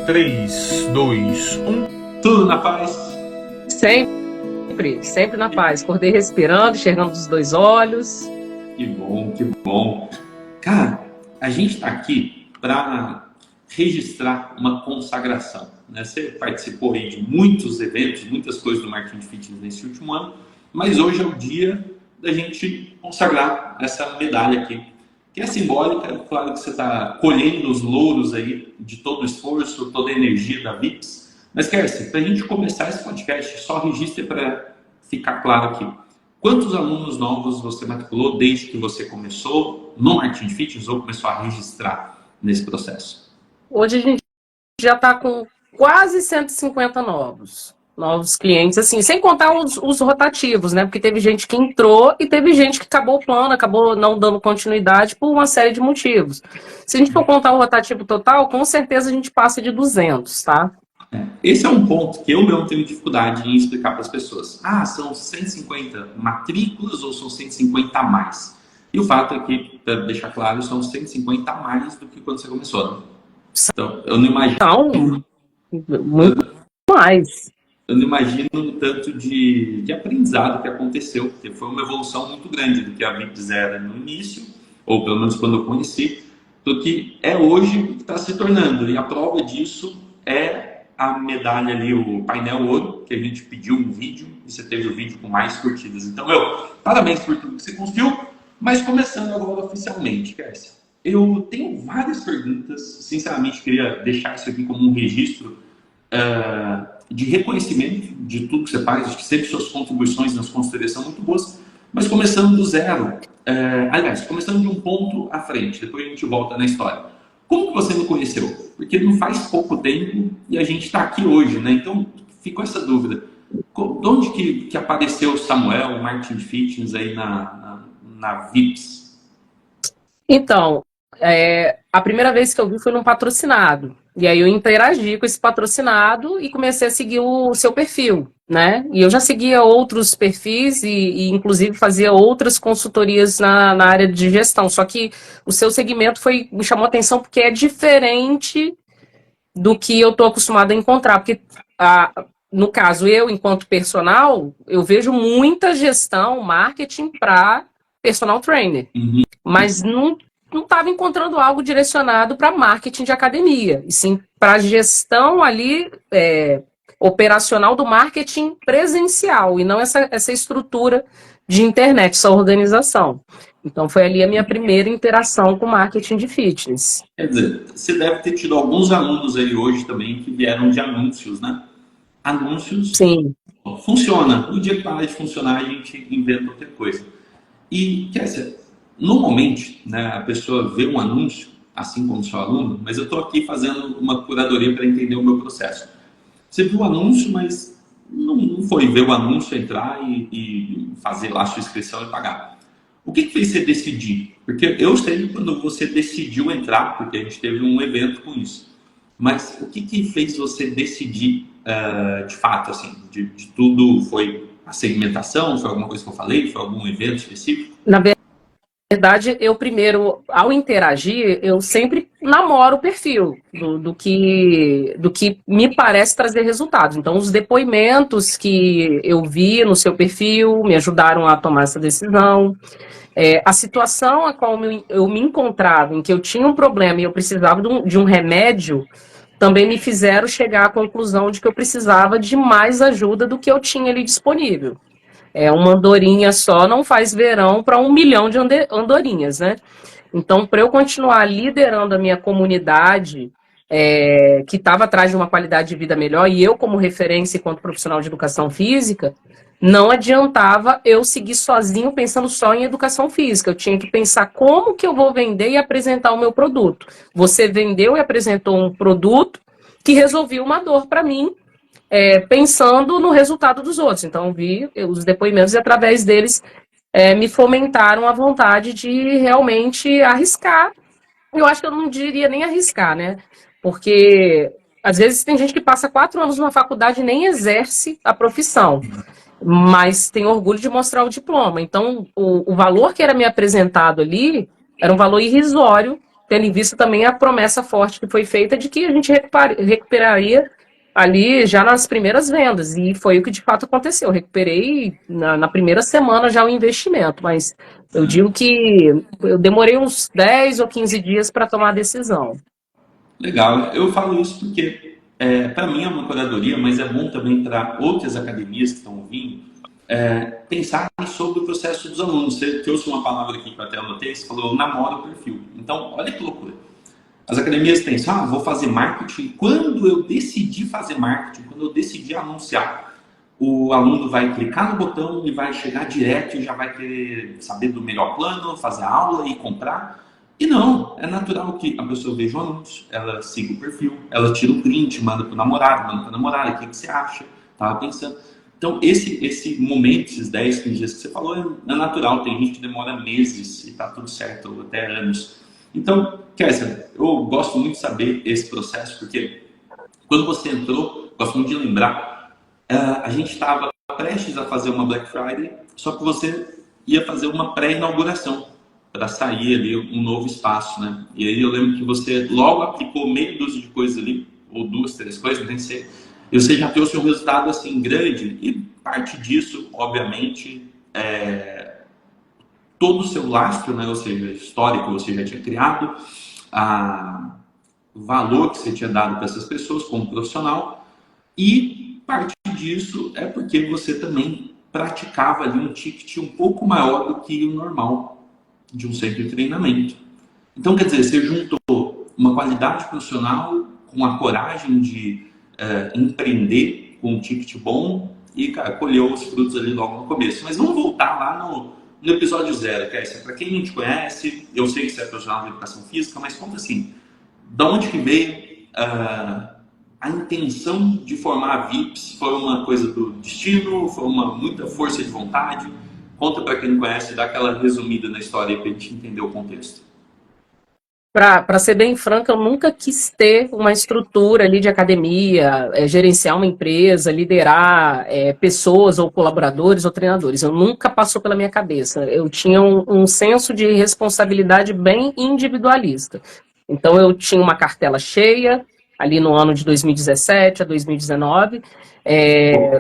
3, 2, 1. Tudo na paz? Sempre na paz. Acordei respirando, enxergando dos dois olhos. Que bom, que bom. Cara, a gente está aqui para registrar uma consagração, né? Você participou aí de muitos eventos, muitas coisas do marketing de fitness nesse último ano, mas hoje é o dia da gente consagrar essa medalha aqui, que é simbólica. Claro que você está colhendo os louros aí de todo o esforço, toda a energia da VIPS. Mas, Kércia, para a gente começar esse podcast, só registre para ficar claro aqui. Quantos alunos novos você matriculou desde que você começou no marketing de fitness ou começou a registrar nesse processo? Hoje a gente já está com quase 150 novos clientes, assim, sem contar os rotativos, né? Porque teve gente que entrou e teve gente que acabou o plano, acabou não dando continuidade por uma série de motivos. Se a gente for contar o rotativo total, com certeza a gente passa de 200, tá? Esse é um ponto que eu mesmo tenho dificuldade em explicar para as pessoas. Ah, são 150 matrículas ou são 150 a mais? E o fato é que, para deixar claro, são 150 a mais do que quando você começou, né? Então, eu não imagino... Muito mais. Eu não imagino o tanto de aprendizado que aconteceu, porque foi uma evolução muito grande do que a VIPS era no início, ou pelo menos quando eu conheci, do que é hoje que está se tornando. E a prova disso é a medalha ali, o painel ouro, que a gente pediu um vídeo, e você teve o vídeo com mais curtidas. Então, parabéns por tudo que você conseguiu, mas começando agora oficialmente, Kércia. Eu tenho várias perguntas, sinceramente queria deixar isso aqui como um registro de reconhecimento de tudo que você faz. Acho que sempre suas contribuições nas consultorias são muito boas, mas começando do zero, aliás, começando de um ponto à frente, depois a gente volta na história. Como que você me conheceu? Porque não faz pouco tempo e a gente está aqui hoje, né? Então, fico essa dúvida. De onde que apareceu o Samuel, o marketing de fitness aí na VIPS? Então, a primeira vez que eu vi foi num patrocinado. E aí eu interagi com esse patrocinado e comecei a seguir o seu perfil, né? E eu já seguia outros perfis e inclusive fazia outras consultorias na área de gestão. Só que o seu segmento me chamou a atenção porque é diferente do que eu estou acostumada a encontrar. Porque, no caso, eu, enquanto personal, eu vejo muita gestão, marketing para personal trainer. Mas não estava encontrando algo direcionado para marketing de academia, e sim para gestão ali operacional do marketing presencial, e não essa estrutura de internet, essa organização. Então foi ali a minha primeira interação com marketing de fitness. Quer dizer, você deve ter tido alguns alunos aí hoje também que vieram de anúncios, né? Anúncios. Sim. Funciona. No dia que parar de funcionar, a gente inventa outra coisa. E, quer dizer, normalmente, né, a pessoa vê um anúncio, assim como seu aluno, mas eu estou aqui fazendo uma curadoria para entender o meu processo. Você viu o anúncio, mas não foi ver o anúncio, entrar e fazer lá a sua inscrição e pagar. O que fez você decidir? Porque eu sei quando você decidiu entrar, porque a gente teve um evento com isso. Mas o que fez você decidir, de fato, assim, de tudo? Foi a segmentação? Foi alguma coisa que eu falei? Foi algum evento específico? Na verdade, eu primeiro, ao interagir, eu sempre namoro o perfil do que me parece trazer resultados. Então, os depoimentos que eu vi no seu perfil me ajudaram a tomar essa decisão. A situação a qual eu me encontrava, em que eu tinha um problema e eu precisava de um remédio, também me fizeram chegar à conclusão de que eu precisava de mais ajuda do que eu tinha ali disponível. Uma andorinha só não faz verão para 1 milhão de andorinhas, né? Então, para eu continuar liderando a minha comunidade, que estava atrás de uma qualidade de vida melhor, e eu como referência enquanto profissional de educação física, não adiantava eu seguir sozinho pensando só em educação física. Eu tinha que pensar como que eu vou vender e apresentar o meu produto. Você vendeu e apresentou um produto que resolvia uma dor para mim, pensando no resultado dos outros. Então, vi os depoimentos e, através deles, me fomentaram a vontade de realmente arriscar. Eu acho que eu não diria nem arriscar, né? Porque, às vezes, tem gente que passa 4 anos numa faculdade e nem exerce a profissão, mas tem orgulho de mostrar o diploma. Então, o valor que era me apresentado ali era um valor irrisório tendo em vista também a promessa forte que foi feita de que a gente recuperaria ali já nas primeiras vendas, e foi o que de fato aconteceu. Eu recuperei na primeira semana já o investimento, mas eu digo que eu demorei uns 10 ou 15 dias para tomar a decisão. Legal, eu falo isso porque para mim é uma curadoria, mas é bom também para outras academias que estão ouvindo pensarem sobre o processo dos alunos. Você trouxe uma palavra aqui que eu até anotei, você falou namora o perfil. Então, olha que loucura. As academias pensam, vou fazer marketing. Quando eu decidi fazer marketing, quando eu decidi anunciar, o aluno vai clicar no botão e vai chegar direto e já vai querer saber do melhor plano, fazer a aula e comprar. E não, é natural que a pessoa veja o anúncio, ela siga o perfil, ela tira o print, manda pro namorado, manda pra namorada, o que você acha? Tava pensando. Então, esse momento, esses 10, 15 dias que você falou, é natural. Tem gente que demora meses e tá tudo certo, ou até anos. Então, Kézia, eu gosto muito de saber esse processo, porque quando você entrou, gosto muito de lembrar, a gente estava prestes a fazer uma Black Friday, só que você ia fazer uma pré-inauguração para sair ali um novo espaço, né? E aí eu lembro que você logo aplicou meia dúzia de coisas ali, ou 2, 3 coisas, não tem que ser, e você já trouxe um resultado assim grande, e parte disso, obviamente, todo o seu lastro, né? Ou seja, a história que você já tinha criado, o valor que você tinha dado para essas pessoas como profissional, e parte disso é porque você também praticava ali um ticket um pouco maior do que o normal de um centro de treinamento. Então, quer dizer, você juntou uma qualidade profissional com a coragem de empreender com um ticket bom e, cara, colheu os frutos ali logo no começo. Mas vamos voltar lá no episódio 0, Kézia. Para quem não te conhece, eu sei que você é profissional de educação física, mas conta assim, da onde que veio a intenção de formar a VIPS? Foi uma coisa do destino? Foi muita força de vontade? Conta para quem não conhece, dá aquela resumida na história para a gente entender o contexto. Para ser bem franca, eu nunca quis ter uma estrutura ali de academia, gerenciar uma empresa, liderar pessoas ou colaboradores ou treinadores. Eu nunca passou pela minha cabeça. Eu tinha um senso de responsabilidade bem individualista. Então, eu tinha uma cartela cheia, ali no ano de 2017 a 2019.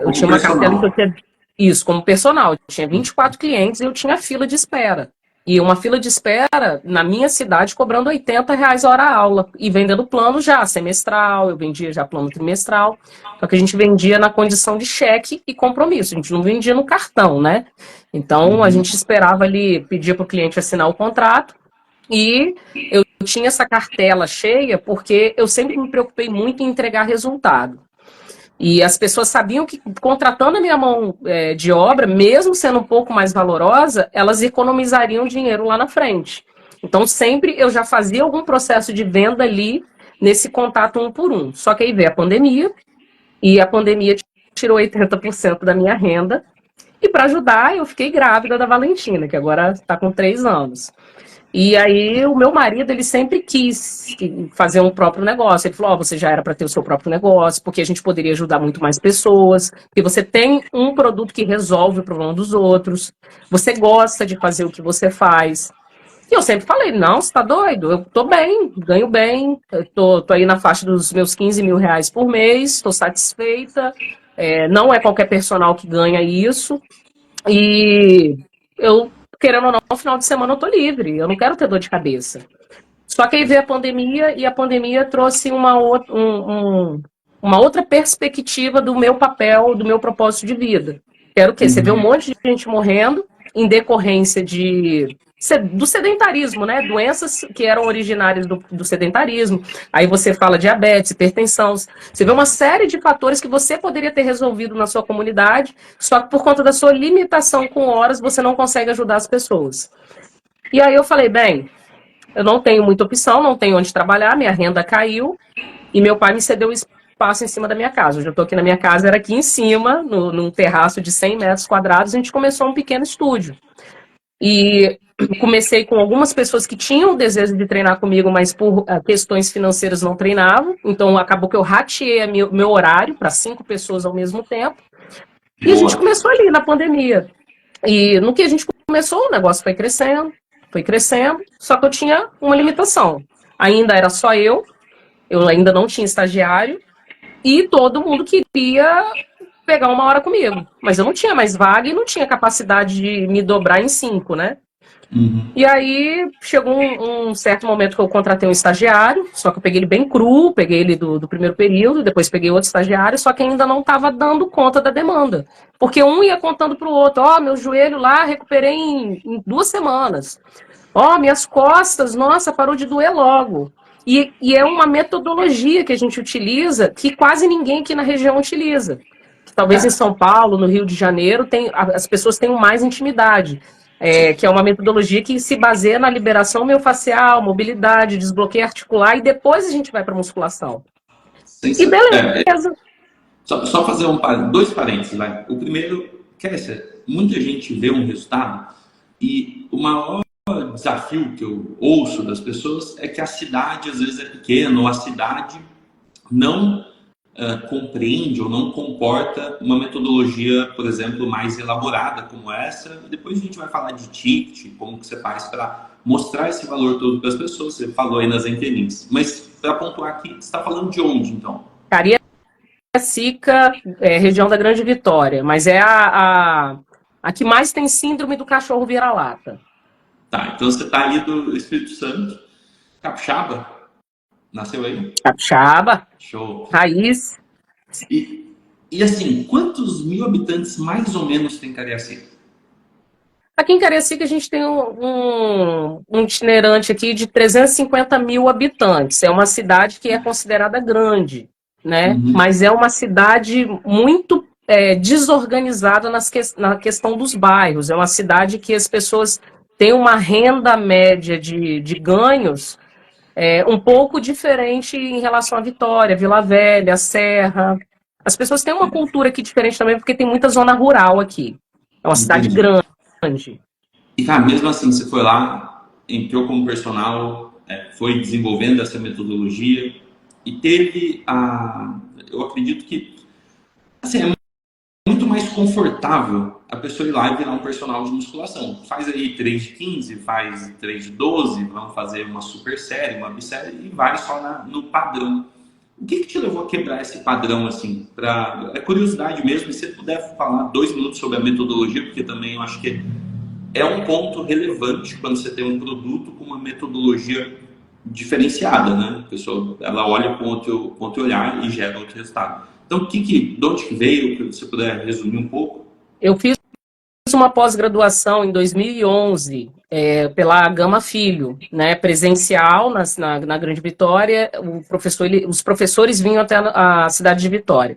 Eu tinha uma cartela que eu tinha... Isso, como personal. Eu tinha 24 clientes e eu tinha fila de espera. E uma fila de espera, na minha cidade, cobrando R$80 hora aula. E vendendo plano já, semestral, eu vendia já plano trimestral. Só que a gente vendia na condição de cheque e compromisso. A gente não vendia no cartão, né? Então, a gente esperava ali, pedia para o cliente assinar o contrato. E eu tinha essa cartela cheia porque eu sempre me preocupei muito em entregar resultado. E as pessoas sabiam que, contratando a minha mão de obra, mesmo sendo um pouco mais valorosa, elas economizariam dinheiro lá na frente. Então, sempre eu já fazia algum processo de venda ali, nesse contato 1 por 1. Só que aí veio a pandemia, e a pandemia tirou 80% da minha renda. E para ajudar, eu fiquei grávida da Valentina, que agora está com 3 anos. E aí o meu marido, ele sempre quis fazer um próprio negócio. Ele falou, você já era para ter o seu próprio negócio, porque a gente poderia ajudar muito mais pessoas, porque você tem um produto que resolve o problema dos outros, você gosta de fazer o que você faz. E eu sempre falei, não, você tá doido? Eu tô bem, ganho bem, eu tô aí na faixa dos meus R$15 mil por mês, tô satisfeita, não é qualquer personal que ganha isso, e eu... querendo ou não, no final de semana eu tô livre, eu não quero ter dor de cabeça. Só que aí veio a pandemia, e a pandemia trouxe uma outra perspectiva do meu papel, do meu propósito de vida. Quero o quê? Você vê um monte de gente morrendo em decorrência do sedentarismo, né? Doenças que eram originárias do sedentarismo. Aí você fala diabetes, hipertensão. Você vê uma série de fatores que você poderia ter resolvido na sua comunidade, só que por conta da sua limitação com horas, você não consegue ajudar as pessoas. E aí eu falei, bem, eu não tenho muita opção, não tenho onde trabalhar, minha renda caiu, e meu pai me cedeu espaço em cima da minha casa. Hoje eu estou aqui na minha casa, era aqui em cima, num terraço de 100 metros quadrados, a gente começou um pequeno estúdio. E comecei com algumas pessoas que tinham o desejo de treinar comigo, mas por questões financeiras não treinavam. Então acabou que eu rateei meu horário para 5 pessoas ao mesmo tempo. E a gente começou ali na pandemia. E no que a gente começou, o negócio foi crescendo, só que eu tinha uma limitação. ainda era só eu ainda não tinha estagiário, e todo mundo queria pegar uma hora comigo. Mas eu não tinha mais vaga e não tinha capacidade de me dobrar em 5, né? E aí chegou um certo momento que eu contratei um estagiário, só que eu peguei ele bem cru, peguei ele do primeiro período, depois peguei outro estagiário, só que ainda não estava dando conta da demanda. Porque um ia contando para o outro, meu joelho lá recuperei em 2 semanas. Minhas costas, nossa, parou de doer logo. E é uma metodologia que a gente utiliza que quase ninguém aqui na região utiliza. Talvez em São Paulo, no Rio de Janeiro, as pessoas tenham mais intimidade. Que é uma metodologia que se baseia na liberação miofascial, mobilidade, desbloqueio articular, e depois a gente vai para musculação. E beleza. Só fazer 2 parênteses, vai. O primeiro, Kessia, muita gente vê um resultado e o maior desafio que eu ouço das pessoas é que a cidade às vezes é pequena, ou a cidade não compreende ou não comporta uma metodologia, por exemplo, mais elaborada como essa. Depois a gente vai falar de ticket, como que você faz para mostrar esse valor todo para as pessoas. Você falou aí nas entrelinhas. Mas para pontuar aqui, você está falando de onde, então? Cariacica, região da Grande Vitória, mas é a que mais tem síndrome do cachorro vira-lata. Tá, então você está aí do Espírito Santo, Capixaba? Nasceu aí? Capixaba. Show. Raiz. E assim, quantos mil habitantes mais ou menos tem Cariacica? Aqui em Cariacica a gente tem um itinerante aqui de 350 mil habitantes. É uma cidade que é considerada grande, né? Mas é uma cidade muito desorganizada na questão dos bairros. É uma cidade que as pessoas têm uma renda média de ganhos um pouco diferente em relação à Vitória, Vila Velha, Serra. As pessoas têm uma cultura aqui diferente também, porque tem muita zona rural aqui. É uma cidade grande. E, cara, mesmo assim, você foi lá, entrou como personal, foi desenvolvendo essa metodologia e teve eu acredito que, assim, é muito mais confortável a pessoa ir lá e virar um personal de musculação. Faz aí 3 de 15, faz 3 de 12, vamos fazer uma super série, uma bissérie e vai só no padrão. O que te levou a quebrar esse padrão, assim? É curiosidade mesmo, e se você puder falar 2 minutos sobre a metodologia, porque também eu acho que é um ponto relevante quando você tem um produto com uma metodologia diferenciada, né? A pessoa, ela olha com outro olhar e gera outro resultado. Então, de onde que veio, se você puder resumir um pouco? Eu fiz uma pós-graduação em 2011 pela Gama Filho, né, presencial na Grande Vitória. Os professores vinham até a cidade de Vitória.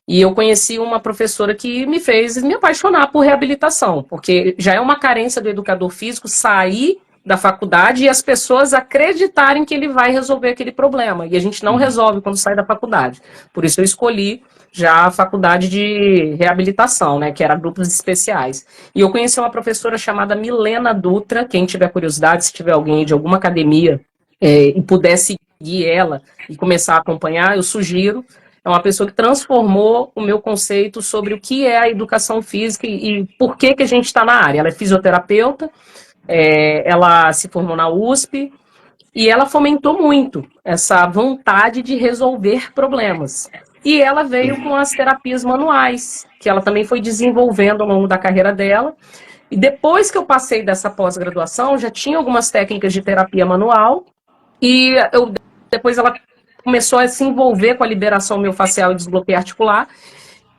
E eu conheci uma professora que me fez me apaixonar por reabilitação, porque já é uma carência do educador físico sair da faculdade e as pessoas acreditarem que ele vai resolver aquele problema. E a gente não resolve quando sai da faculdade. Por isso eu escolhi já a faculdade de reabilitação, né, que era grupos especiais. E eu conheci uma professora chamada Milena Dutra. Quem tiver curiosidade, se tiver alguém de alguma academia e puder seguir ela e começar a acompanhar, eu sugiro. É uma pessoa que transformou o meu conceito sobre o que é a educação física e por que a gente está na área. Ela é fisioterapeuta, ela se formou na USP e ela fomentou muito essa vontade de resolver problemas. E ela veio com as terapias manuais, que ela também foi desenvolvendo ao longo da carreira dela. E depois que eu passei dessa pós-graduação, já tinha algumas técnicas de terapia manual e depois ela começou a se envolver com a liberação miofascial e desbloqueio articular,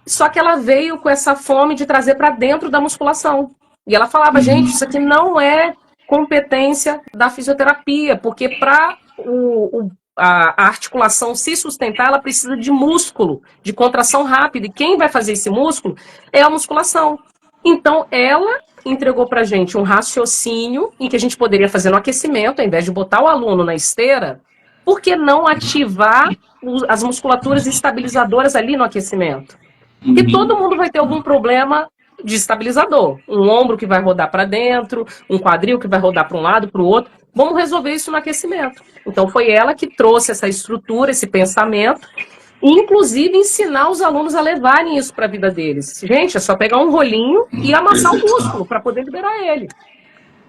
só que ela veio com essa fome de trazer para dentro da musculação. E ela falava, gente, isso aqui não é competência da fisioterapia, porque para a articulação se sustentar, ela precisa de músculo, de contração rápida, e quem vai fazer esse músculo é a musculação. Então, ela entregou para a gente um raciocínio em que a gente poderia fazer no aquecimento, ao invés de botar o aluno na esteira. Por que não ativar as musculaturas estabilizadoras ali no aquecimento? Porque todo mundo vai ter algum problema de estabilizador. Um ombro que vai rodar para dentro, um quadril que vai rodar para um lado, para o outro. Vamos resolver isso no aquecimento. Então foi ela que trouxe essa estrutura, esse pensamento, e inclusive ensinar os alunos a levarem isso para a vida deles. Gente, é só pegar um rolinho e amassar o músculo para poder liberar ele.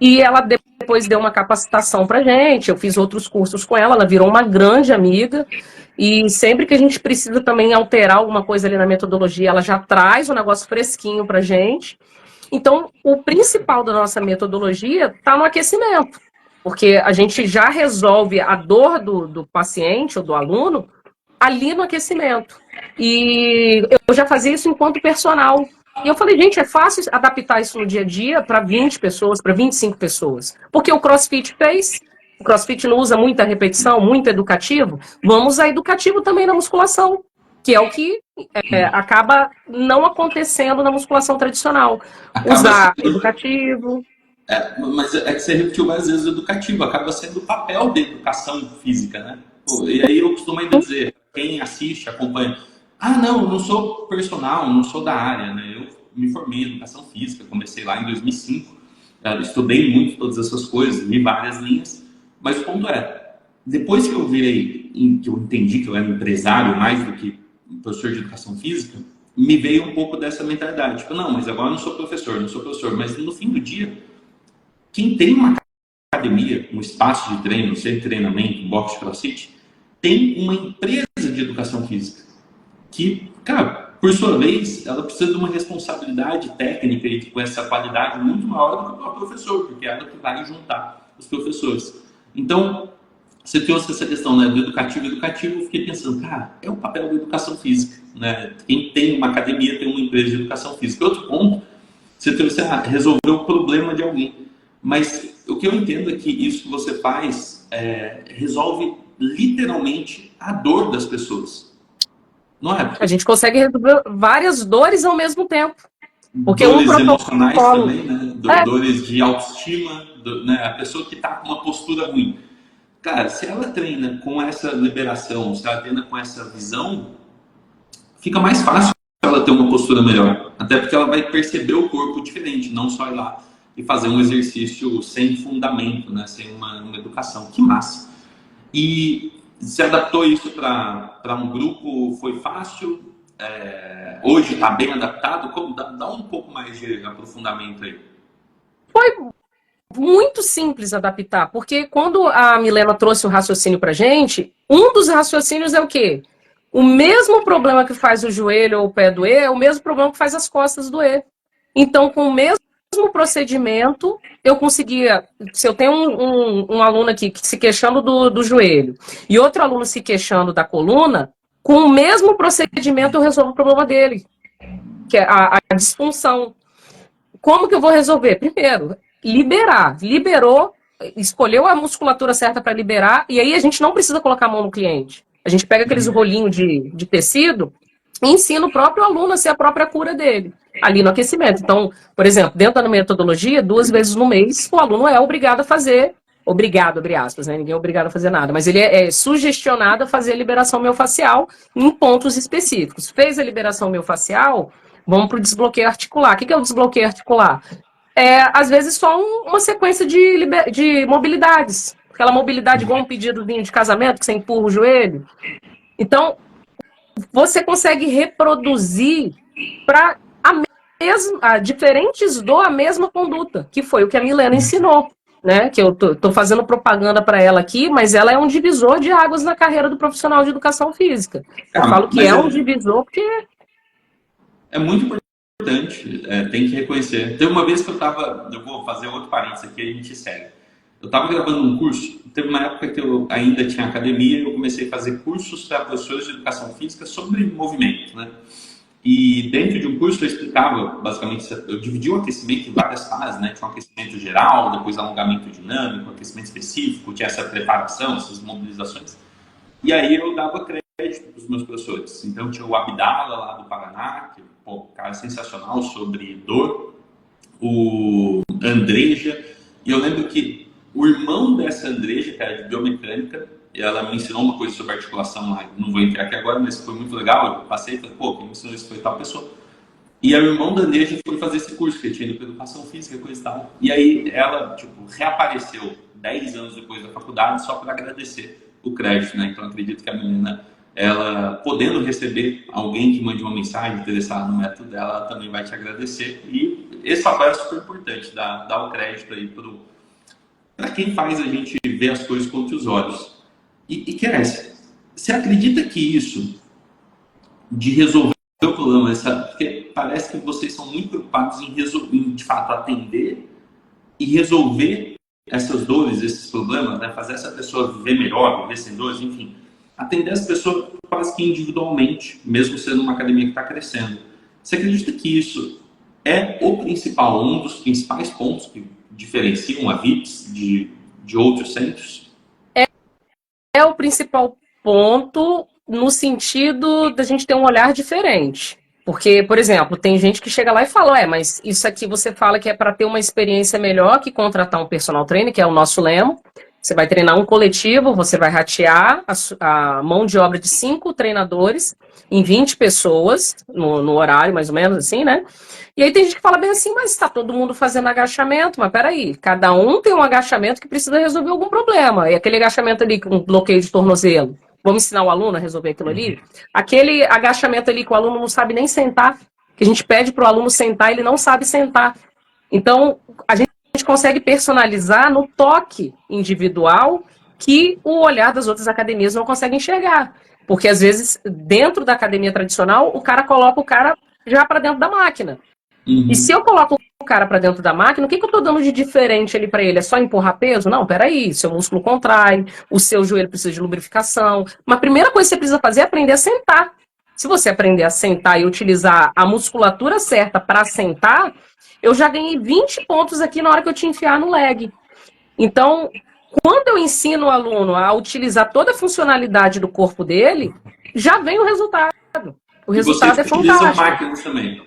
E ela depois deu uma capacitação pra gente, eu fiz outros cursos com ela virou uma grande amiga, e sempre que a gente precisa também alterar alguma coisa ali na metodologia, ela já traz um negócio fresquinho pra gente. Então, o principal da nossa metodologia está no aquecimento, porque a gente já resolve a dor do paciente ou do aluno ali no aquecimento. E eu já fazia isso enquanto personal. E eu falei, gente, é fácil adaptar isso no dia a dia para 20 pessoas, para 25 pessoas. Porque o CrossFit fez. O CrossFit não usa muita repetição, muito educativo. Vamos usar educativo também na musculação, que é o que acaba não acontecendo na musculação tradicional. Usar educativo. Mas é que você repetiu várias vezes o educativo, acaba sendo o papel da educação física, né? Pô, e aí eu costumo ainda dizer, quem assiste, acompanha, não, eu não sou personal, não sou da área, né? Eu me formei em educação física, comecei lá em 2005, estudei muito todas essas coisas, li várias linhas, mas o ponto depois que eu virei, que eu entendi que eu era empresário mais do que professor de educação física, me veio um pouco dessa mentalidade, tipo, não, mas agora eu não sou professor, mas no fim do dia, quem tem uma academia, um espaço de treino, um centro de treinamento, um box de CrossFit, tem uma empresa de educação física que, cara, por sua vez, ela precisa de uma responsabilidade técnica e com essa qualidade muito maior do que o próprio professor, porque é ela que vai juntar os professores. Então, você trouxe essa questão, né, do educativo, eu fiquei pensando, cara, é o papel da educação física, né? Quem tem uma academia tem uma empresa de educação física. Outro ponto, você trouxe resolver o problema de alguém. Mas o que eu entendo é que isso que você faz resolve literalmente a dor das pessoas. Não é? A gente consegue resolver várias dores ao mesmo tempo. Porque dores emocionais também, né? Dores de autoestima, né? A pessoa que está com uma postura ruim. Cara, se ela treina com essa liberação, se ela treina com essa visão, fica mais fácil ela ter uma postura melhor. Até porque ela vai perceber o corpo diferente, não só ir lá e fazer um exercício sem fundamento, né? Sem uma educação. Que massa! E se adaptou isso para um grupo, foi fácil? Hoje está bem adaptado? Dá um pouco mais de aprofundamento aí. Foi muito simples adaptar, porque quando a Milena trouxe o raciocínio para gente, um dos raciocínios é o quê? O mesmo problema que faz o joelho ou o pé doer é o mesmo problema que faz as costas doer. Então, com o mesmo procedimento, eu conseguia, se eu tenho um aluno aqui que se queixando do joelho e outro aluno se queixando da coluna, com o mesmo procedimento eu resolvo o problema dele, que é a disfunção. Como que eu vou resolver? Primeiro, liberar. Liberou, escolheu a musculatura certa para liberar, e aí a gente não precisa colocar a mão no cliente. A gente pega aqueles rolinhos de tecido e ensina o próprio aluno a ser a própria cura dele, ali no aquecimento. Então, por exemplo, dentro da metodologia, 2 vezes no mês, o aluno é obrigado a fazer, obrigado, abre aspas, né? Ninguém é obrigado a fazer nada, mas ele é sugestionado a fazer a liberação miofascial em pontos específicos. Fez a liberação miofascial, vamos para o desbloqueio articular. O que é o desbloqueio articular? Às vezes, só uma sequência de mobilidades. Aquela mobilidade igual um pedidozinho de casamento, que você empurra o joelho. Então, você consegue reproduzir para diferentes a mesma conduta, que foi o que a Milena ensinou, né? Que eu tô fazendo propaganda para ela aqui, mas ela é um divisor de águas na carreira do profissional de educação física. Eu falo que é um divisor porque... É muito importante, tem que reconhecer. Teve uma vez que eu vou fazer outro parênteses aqui, a gente segue. Eu estava gravando um curso, teve uma época que eu ainda tinha academia e eu comecei a fazer cursos para professores de educação física sobre movimento, né? E dentro de um curso eu explicava, basicamente, eu dividi o aquecimento em várias fases, né? Tinha um aquecimento geral, depois alongamento dinâmico, aquecimento específico, tinha essa preparação, essas mobilizações. E aí eu dava crédito para os meus professores. Então tinha o Abdala lá do Paraná, que um cara sensacional sobre dor, o Andreja, e eu lembro que o irmão dessa Andreja, que era de biomecânica, ela me ensinou uma coisa sobre articulação lá, não vou entrar aqui agora, mas foi muito legal, eu passei e falei, quem me ensinou isso foi tal pessoa. E aí o irmão da Andreja foi fazer esse curso, que ele tinha ido para educação física, coisa e tal. E aí ela, reapareceu 10 anos depois da faculdade só para agradecer o crédito, né? Então acredito que a menina, ela podendo receber alguém que mande uma mensagem interessada no método dela, ela também vai te agradecer. E esse papel é super importante, dar o crédito aí para quem faz a gente ver as coisas com outros olhos. E Kézia, você acredita que isso de resolver o problema, porque parece que vocês são muito preocupados em resolver, de fato, atender e resolver essas dores, esses problemas, né? Fazer essa pessoa viver melhor, viver sem dores, enfim. Atender as pessoas quase que individualmente, mesmo sendo uma academia que está crescendo. Você acredita que isso é o principal, um dos principais pontos que diferenciam a VIPS de outros centros? É o principal ponto no sentido da gente ter um olhar diferente. Porque, por exemplo, tem gente que chega lá e fala, mas isso aqui você fala que é para ter uma experiência melhor que contratar um personal trainer, que é o nosso lema. Você vai treinar um coletivo, você vai ratear a mão de obra de 5 treinadores em 20 pessoas, no horário mais ou menos assim, né? E aí tem gente que fala bem assim, mas está todo mundo fazendo agachamento, mas peraí, cada um tem um agachamento que precisa resolver algum problema. E aquele agachamento ali com bloqueio de tornozelo, vamos ensinar o aluno a resolver aquilo ali? Aquele agachamento ali que o aluno não sabe nem sentar, que a gente pede para o aluno sentar, ele não sabe sentar. Então, a gente consegue personalizar no toque individual que o olhar das outras academias não consegue enxergar. Porque, às vezes, dentro da academia tradicional, o cara coloca o cara já para dentro da máquina. E se eu coloco o cara para dentro da máquina, o que eu estou dando de diferente ali para ele? É só empurrar peso? Não, peraí, seu músculo contrai, o seu joelho precisa de lubrificação. Mas a primeira coisa que você precisa fazer é aprender a sentar. Se você aprender a sentar e utilizar a musculatura certa para sentar, eu já ganhei 20 pontos aqui na hora que eu te enfiar no leg. Então, quando eu ensino o aluno a utilizar toda a funcionalidade do corpo dele, já vem o resultado. O resultado é fantástico. Utilizam máquinas também.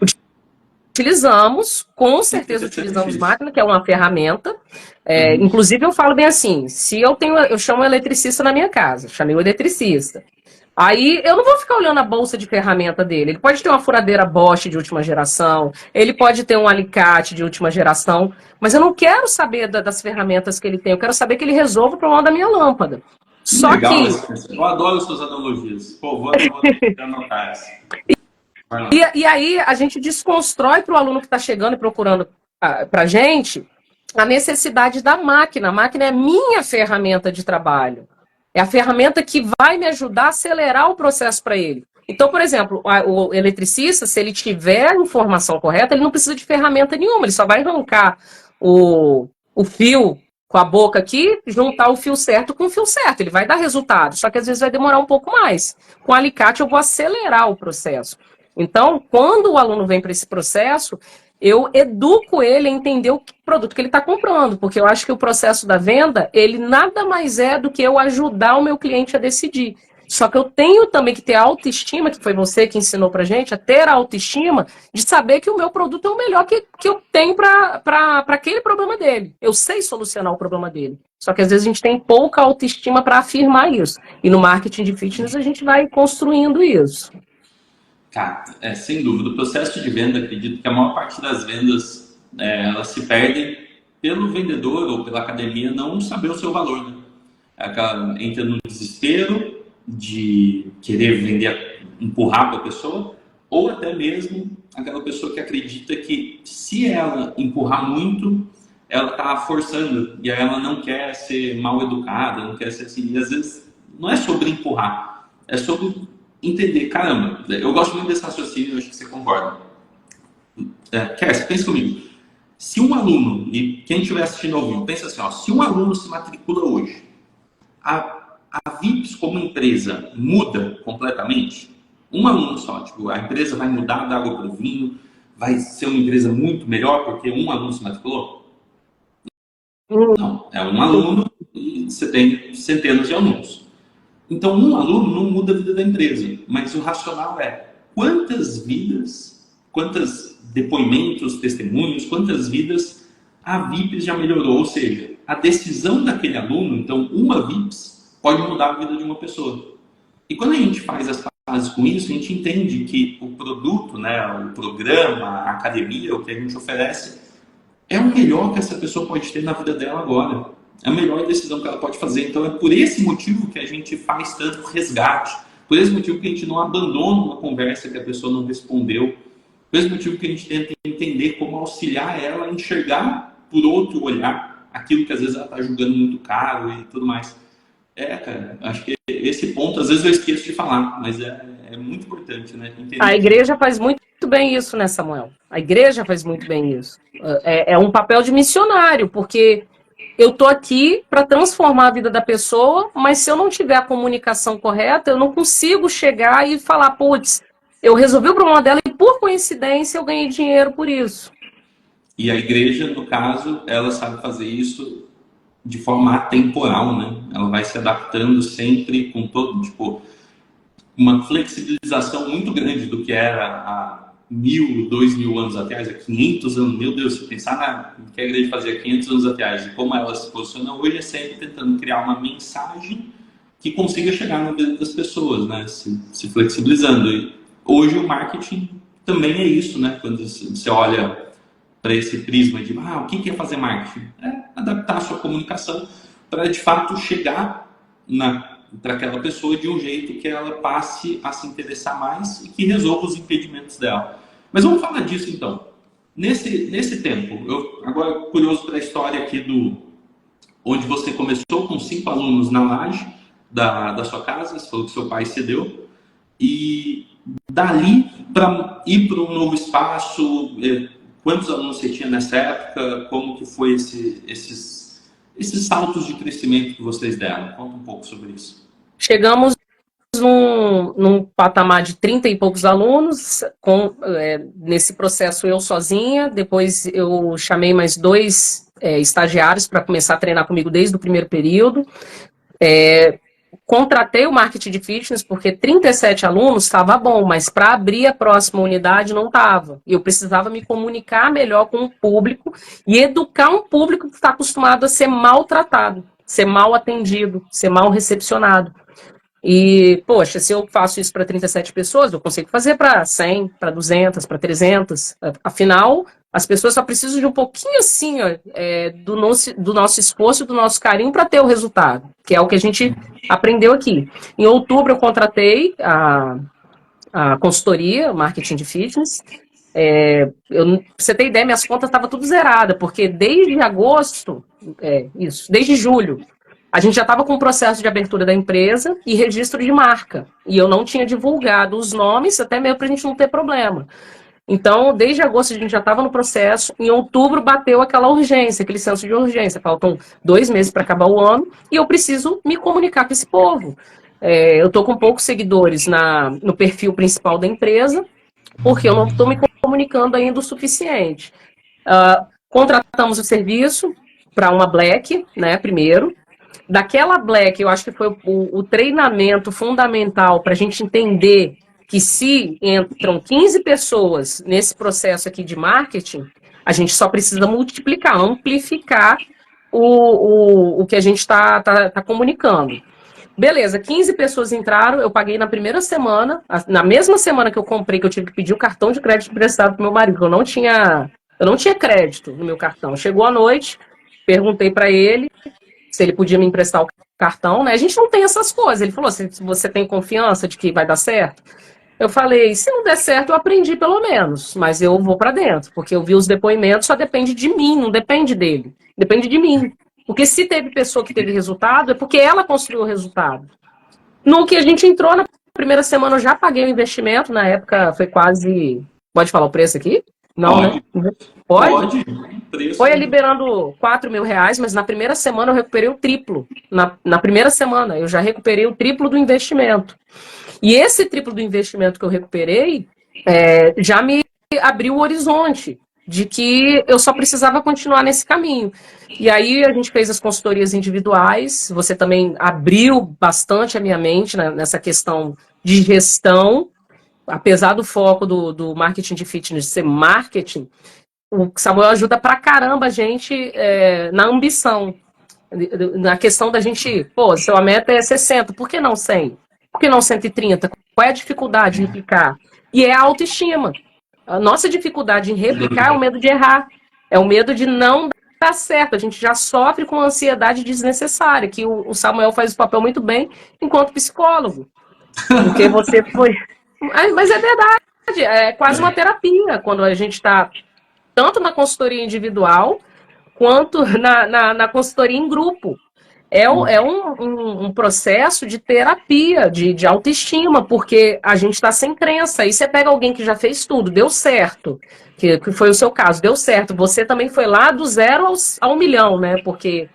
Utilizamos, com certeza utilizamos máquina, que é uma ferramenta. Inclusive, eu falo bem assim, se eu chamo um eletricista na minha casa, chamei o eletricista. Aí eu não vou ficar olhando a bolsa de ferramenta dele. Ele pode ter uma furadeira Bosch de última geração, ele pode ter um alicate de última geração, mas eu não quero saber das ferramentas que ele tem, eu quero saber que ele resolva o problema da minha lâmpada. Só legal, que... Eu adoro suas analogias. Pô, vou anotar essa. E aí a gente desconstrói para o aluno que está chegando e procurando para a gente a necessidade da máquina. A máquina é minha ferramenta de trabalho. É a ferramenta que vai me ajudar a acelerar o processo para ele. Então, por exemplo, o eletricista, se ele tiver a informação correta, ele não precisa de ferramenta nenhuma. Ele só vai arrancar o fio com a boca aqui, juntar o fio certo com o fio certo. Ele vai dar resultado, só que às esse vai demorar um pouco mais. Com o alicate eu vou acelerar o processo. Então, quando o aluno vem para esse processo, eu educo ele a entender o produto que ele está comprando, porque eu acho que o processo da venda, ele nada mais é do que eu ajudar o meu cliente a decidir. Só que eu tenho também que ter autoestima, que foi você que ensinou pra gente, a ter a autoestima de saber que o meu produto é o melhor que eu tenho para aquele problema dele. Eu sei solucionar o problema dele. Só que às vezes a gente tem pouca autoestima para afirmar isso. E no marketing de fitness a gente vai construindo isso. Cara, sem dúvida, o processo de venda, acredito que a maior parte das vendas, elas se perdem pelo vendedor ou pela academia não saber o seu valor, né? Entra no desespero de querer vender, empurrar para a pessoa, ou até mesmo aquela pessoa que acredita que se ela empurrar muito, ela está forçando, e aí ela não quer ser mal educada, não quer ser assim, e às vezes não é sobre empurrar, é sobre entender, caramba, eu gosto muito desse raciocínio, eu acho que você concorda. Kézia, pensa comigo. Se um aluno, e quem estiver assistindo ao vivo, pensa assim, se um aluno se matricula hoje, a VIPS como empresa muda completamente? Um aluno só, tipo, a empresa vai mudar da água para o vinho, vai ser uma empresa muito melhor porque um aluno se matriculou? Não, é um aluno e você tem centenas de alunos. Então, um aluno não muda a vida da empresa, mas o racional é quantas vidas, quantos depoimentos, testemunhos, quantas vidas a VIPS já melhorou. Ou seja, a decisão daquele aluno, então, uma VIPS pode mudar a vida de uma pessoa. E quando a gente faz as fases com isso, a gente entende que o produto, né, o programa, a academia, o que a gente oferece, é o melhor que essa pessoa pode ter na vida dela agora. É a melhor decisão que ela pode fazer. Então é por esse motivo que a gente faz tanto resgate. Por esse motivo que a gente não abandona uma conversa que a pessoa não respondeu. Por esse motivo que a gente tenta entender como auxiliar ela a enxergar por outro olhar aquilo que às vezes ela está julgando muito caro e tudo mais. Cara, acho que esse ponto, às vezes eu esqueço de falar, mas é muito importante, né? Entender A igreja faz muito bem isso, né, Samuel? A igreja faz muito bem isso. É um papel de missionário, porque eu tô aqui para transformar a vida da pessoa, mas se eu não tiver a comunicação correta, eu não consigo chegar e falar, putz, eu resolvi o problema dela e por coincidência eu ganhei dinheiro por isso. E a igreja, no caso, ela sabe fazer isso de forma atemporal, né? Ela vai se adaptando sempre com todo, tipo, uma flexibilização muito grande do que era há 1000, 2000 anos atrás, há 500 anos. Meu Deus, se pensar no que a igreja fazia 500 anos atrás e como ela se posiciona hoje, é sempre tentando criar uma mensagem que consiga chegar na vida das pessoas, né? Se flexibilizando. E hoje o marketing também é isso, né? Quando você olha para esse prisma de o que é fazer marketing? É adaptar a sua comunicação para de fato chegar para aquela pessoa de um jeito que ela passe a se interessar mais e que resolva os impedimentos dela. Mas vamos falar disso então. Nesse tempo, eu agora curioso para a história aqui onde você começou com 5 alunos na laje da sua casa, você falou que seu pai cedeu, e dali para ir para um novo espaço. Quantos alunos você tinha nessa época? Como que foi esses saltos de crescimento que vocês deram? Conta um pouco sobre isso. Chegamos num patamar de 30 e poucos alunos, nesse processo eu sozinha, depois eu chamei mais 2 estagiários para começar a treinar comigo desde o primeiro período. Contratei o marketing de fitness porque 37 alunos estava bom, mas para abrir a próxima unidade não estava. Eu precisava me comunicar melhor com o público e educar um público que está acostumado a ser maltratado, ser mal atendido, ser mal recepcionado. E, poxa, se eu faço isso para 37 pessoas, eu consigo fazer para 100, para 200, para 300. Afinal, as pessoas só precisam de um pouquinho assim, do nosso esforço, do nosso carinho para ter o resultado, que é o que a gente aprendeu aqui. Em outubro, eu contratei a consultoria, marketing de fitness. Pra você ter ideia, minhas contas estavam tudo zeradas, porque desde agosto, desde julho, a gente já estava com o processo de abertura da empresa e registro de marca. E eu não tinha divulgado os nomes, até mesmo para a gente não ter problema. Então, desde agosto a gente já estava no processo. Em outubro bateu aquela urgência, aquele senso de urgência. Faltam 2 meses para acabar o ano e eu preciso me comunicar com esse povo. Eu estou com poucos seguidores no perfil principal da empresa, porque eu não estou me comunicando ainda o suficiente. Contratamos o serviço para uma Black, né, primeiro. Daquela Black, eu acho que foi o treinamento fundamental para a gente entender que se entram 15 pessoas nesse processo aqui de marketing, a gente só precisa multiplicar, amplificar o que a gente está comunicando. Beleza, 15 pessoas entraram, eu paguei na primeira semana, na mesma semana que eu comprei, que eu tive que pedir o cartão de crédito emprestado para meu marido, porque eu não tinha crédito no meu cartão. Chegou à noite, perguntei para ele se ele podia me emprestar o cartão, né? A gente não tem essas coisas. Ele falou, se você tem confiança de que vai dar certo? Eu falei, se não der certo, eu aprendi pelo menos, mas eu vou para dentro, porque eu vi os depoimentos, só depende de mim, não depende dele, depende de mim. Porque se teve pessoa que teve resultado, é porque ela construiu o resultado. No que a gente entrou, na primeira semana eu já paguei o investimento, na época foi quase... Pode falar o preço aqui? Não, Pode. Né? Pode? Preço. Foi liberando R$4.000, mas na primeira semana eu recuperei o triplo. Na primeira semana eu já recuperei o triplo do investimento. E esse triplo do investimento que eu recuperei já me abriu o horizonte de que eu só precisava continuar nesse caminho. E aí a gente fez as consultorias individuais, você também abriu bastante a minha mente nessa questão de gestão, apesar do foco do marketing de fitness ser marketing, o Samuel ajuda pra caramba a gente na ambição, na questão da gente, se a meta é 60, por que não 100? Por que não 130? Qual é a dificuldade em replicar? E é a autoestima. A nossa dificuldade em replicar é o medo de errar, é o medo de não dar certo. A gente já sofre com ansiedade desnecessária, que o Samuel faz o papel muito bem enquanto psicólogo. Porque você foi... Mas é verdade, é quase uma terapia, quando a gente está tanto na consultoria individual, quanto na consultoria em grupo. É um processo de terapia, de autoestima, porque a gente está sem crença. Aí você pega alguém que já fez tudo, deu certo, que foi o seu caso, deu certo. Você também foi lá do 0 ao 1 milhão, né? Porque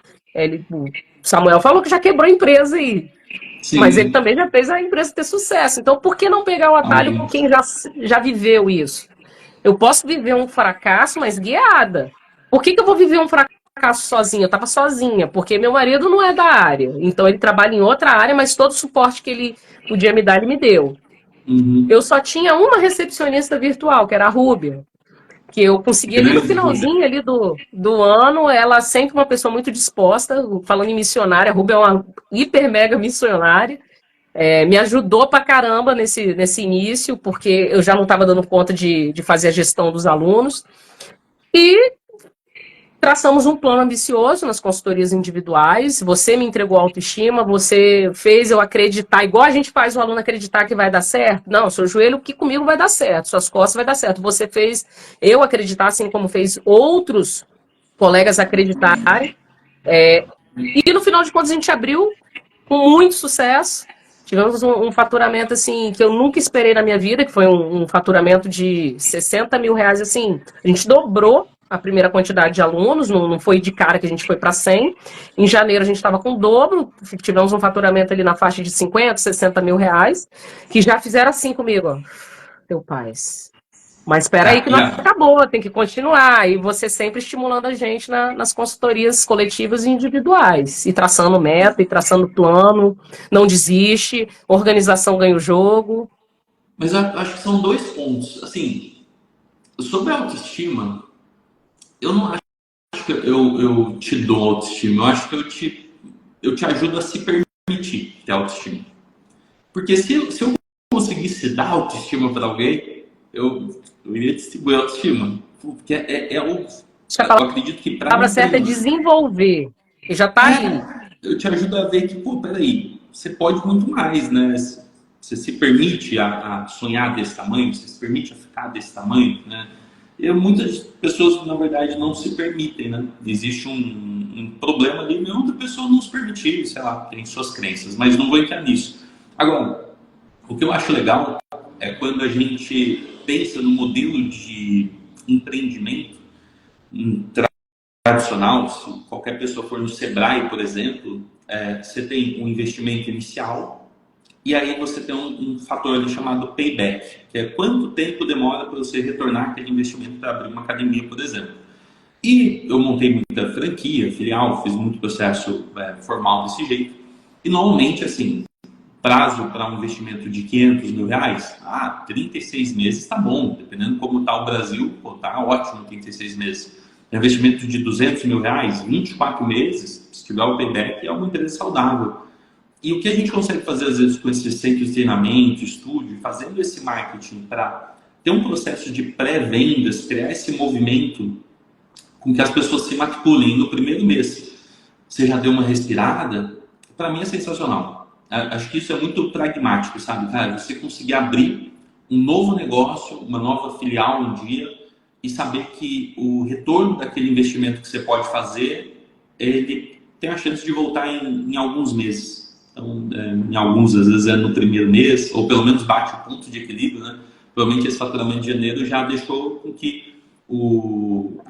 o Samuel falou que já quebrou a empresa aí. Mas ele Sim. também já fez a empresa ter sucesso. Então, por que não pegar o atalho com Amém. quem já viveu isso? Eu posso viver um fracasso, mas guiada. Por que eu vou viver um fracasso sozinha? Eu estava sozinha, porque meu marido não é da área. Então, ele trabalha em outra área, mas todo o suporte que ele podia me dar, ele me deu. Uhum. Eu só tinha uma recepcionista virtual, que era a Rúbia, que eu consegui ali no Grande Rúbia. finalzinho ali do ano. Ela sempre uma pessoa muito disposta, falando em missionária. A Rúbia é uma hiper mega missionária. Me ajudou pra caramba nesse início, porque eu já não estava dando conta de fazer a gestão dos alunos. E traçamos um plano ambicioso nas consultorias individuais. Você me entregou autoestima, você fez eu acreditar, igual a gente faz o aluno acreditar que vai dar certo. Não, seu joelho que comigo vai dar certo, suas costas vai dar certo. Você fez eu acreditar, assim como fez outros colegas acreditarem. E no final de contas a gente abriu com muito sucesso. Tivemos um faturamento assim que eu nunca esperei na minha vida, que foi um faturamento de 60 mil reais. Assim, a gente dobrou a primeira quantidade de alunos, não foi de cara que a gente foi para 100. Em janeiro a gente estava com o dobro, tivemos um faturamento ali na faixa de 50, 60 mil reais, que já fizeram assim comigo, ó. Teu paz. Mas espera aí que não acabou, tem que continuar. E você sempre estimulando a gente nas consultorias coletivas e individuais. E traçando meta, e traçando plano, não desiste, organização ganha o jogo. Mas eu acho que são dois pontos. Assim, sobre a autoestima, eu não acho que eu te dou autoestima. Eu acho que eu te ajudo a se permitir ter autoestima. Porque se eu conseguisse dar autoestima para alguém, eu iria distribuir autoestima. Porque eu acredito que para a palavra certa é desenvolver. E já está ali. Eu te ajudo a ver que, pô, peraí, você pode muito mais, né? Você se permite a sonhar desse tamanho, você se permite a ficar desse tamanho, né? E muitas pessoas, na verdade, não se permitem, né? Existe um problema ali, e outra pessoa não se permitir, sei lá, tem suas crenças, mas não vou entrar nisso. Agora, o que eu acho legal é quando a gente pensa no modelo de empreendimento tradicional. Se qualquer pessoa for no Sebrae, por exemplo, você tem um investimento inicial e aí você tem um fator ali chamado payback, que é quanto tempo demora para você retornar aquele investimento para abrir uma academia, por exemplo. E eu montei muita franquia, filial, fiz muito processo formal desse jeito. E normalmente, assim, prazo para um investimento de 500 mil reais, 36 meses está bom, dependendo como está o Brasil, está ótimo 36 meses. Investimento de 200 mil reais, 24 meses, se tiver o payback, é uma empresa saudável. E o que a gente consegue fazer, às vezes, com esses centros de treinamento, estúdio, fazendo esse marketing para ter um processo de pré-vendas, criar esse movimento com que as pessoas se matriculem no primeiro mês. Você já deu uma respirada? Para mim é sensacional. Acho que isso é muito pragmático, sabe? Cara, você conseguir abrir um novo negócio, uma nova filial um dia e saber que o retorno daquele investimento que você pode fazer, ele tem a chance de voltar em alguns meses. Então, em alguns, às vezes é no primeiro mês, ou pelo menos bate o ponto de equilíbrio, né? Provavelmente esse faturamento de janeiro já deixou com que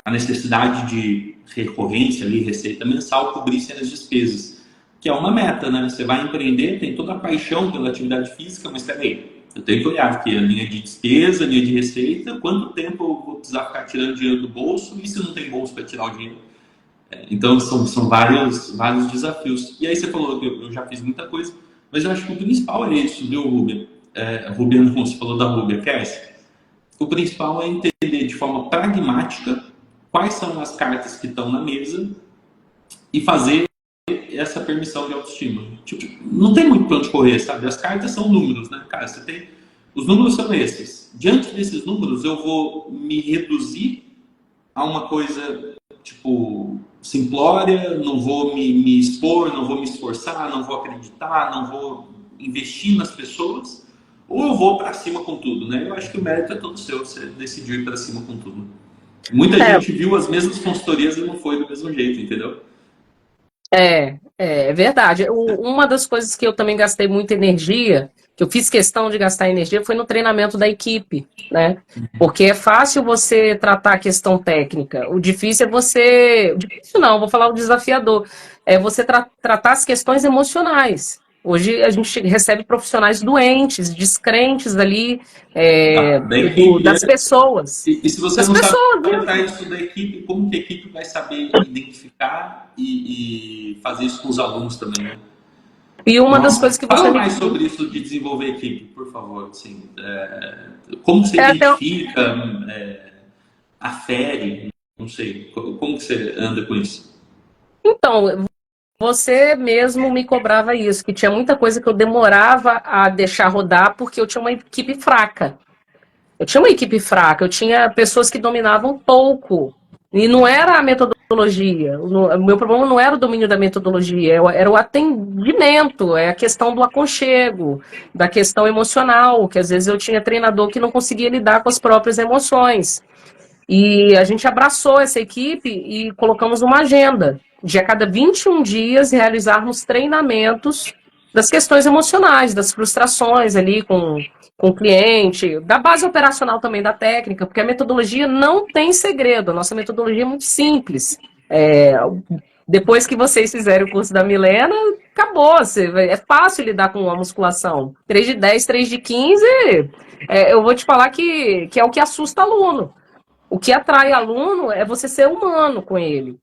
a necessidade de recorrência, ali, receita mensal, cobrissem as despesas. Que é uma meta, né? Você vai empreender, tem toda a paixão pela atividade física, mas peraí, eu tenho que olhar aqui a linha de despesa, a linha de receita, quanto tempo eu vou precisar ficar tirando dinheiro do bolso e se não tem bolso para tirar o dinheiro. Então são vários desafios. E aí você falou que eu já fiz muita coisa, mas eu acho que o principal é isso, viu, Rubia? Rubia não, você falou da Rubia, Cassie. O principal é entender de forma pragmática quais são as cartas que estão na mesa e fazer essa permissão de autoestima. Tipo, não tem muito para onde correr, sabe? As cartas são números, né? Cara, você tem... Os números são esses. Diante desses números, eu vou me reduzir a uma coisa, tipo, simplória, não vou me expor, não vou me esforçar, não vou acreditar, não vou investir nas pessoas, ou eu vou para cima com tudo, né? Eu acho que o mérito é todo seu, você decidiu ir para cima com tudo. Muita É, gente viu as mesmas consultorias e não foi do mesmo jeito, entendeu? é verdade. Uma das coisas que eu também gastei muita energia, que eu fiz questão de gastar energia, foi no treinamento da equipe, né? Porque é fácil você tratar a questão técnica. O difícil é você. O difícil não, vou falar o desafiador. É você tratar as questões emocionais. Hoje a gente recebe profissionais doentes, descrentes ali, Da equipe, das pessoas. e se você Das não sabe pessoas tratar mesmo. isso da equipe, como que a equipe vai saber identificar e fazer isso com os alunos também, né? E uma das Nossa, coisas que você fala me. mais sobre isso de desenvolver equipe, por favor. Assim, como você É até, identifica, afere, não sei, como que você anda com isso? então, você mesmo me cobrava isso, que tinha muita coisa que eu demorava a deixar rodar porque eu tinha uma equipe fraca. Eu tinha uma equipe fraca, eu tinha pessoas que dominavam pouco. E não era a metodologia. O meu problema não era o domínio da metodologia, era o atendimento, é a questão do aconchego, da questão emocional, que às vezes eu tinha treinador que não conseguia lidar com as próprias emoções. E a gente abraçou essa equipe e colocamos uma agenda de a cada 21 dias realizarmos treinamentos das questões emocionais, das frustrações ali com o cliente, da base operacional também da técnica, porque a metodologia não tem segredo, a nossa metodologia é muito simples. Depois que vocês fizerem o curso da Milena, acabou. É fácil lidar com a musculação. 3 de 10, 3 de 15, eu vou te falar que é o que assusta aluno. O que atrai aluno é você ser humano com ele.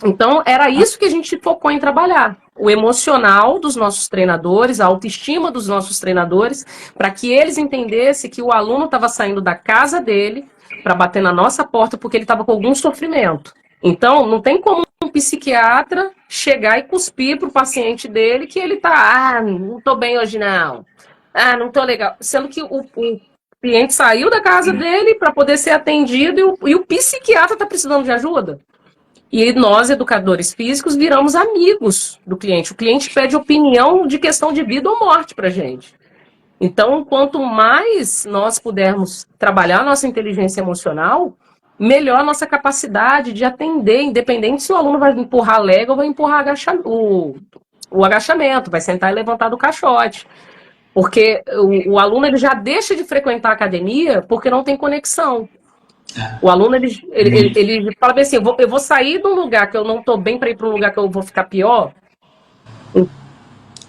Então, era isso que a gente focou em trabalhar. O emocional dos nossos treinadores, a autoestima dos nossos treinadores, para que eles entendessem que o aluno estava saindo da casa dele para bater na nossa porta porque ele estava com algum sofrimento. Então, não tem como um psiquiatra chegar e cuspir para o paciente dele que ele está, não estou bem hoje não. Não estou legal. Sendo que o cliente saiu da casa dele para poder ser atendido e o psiquiatra está precisando de ajuda. E nós, educadores físicos, viramos amigos do cliente. O cliente pede opinião de questão de vida ou morte para a gente. Então, quanto mais nós pudermos trabalhar nossa inteligência emocional, melhor a nossa capacidade de atender, independente se o aluno vai empurrar a lega ou vai empurrar o agachamento, vai sentar e levantar do caixote. Porque o aluno ele já deixa de frequentar a academia porque não tem conexão. O aluno ele fala bem assim: eu vou sair de um lugar que eu não estou bem para ir para um lugar que eu vou ficar pior.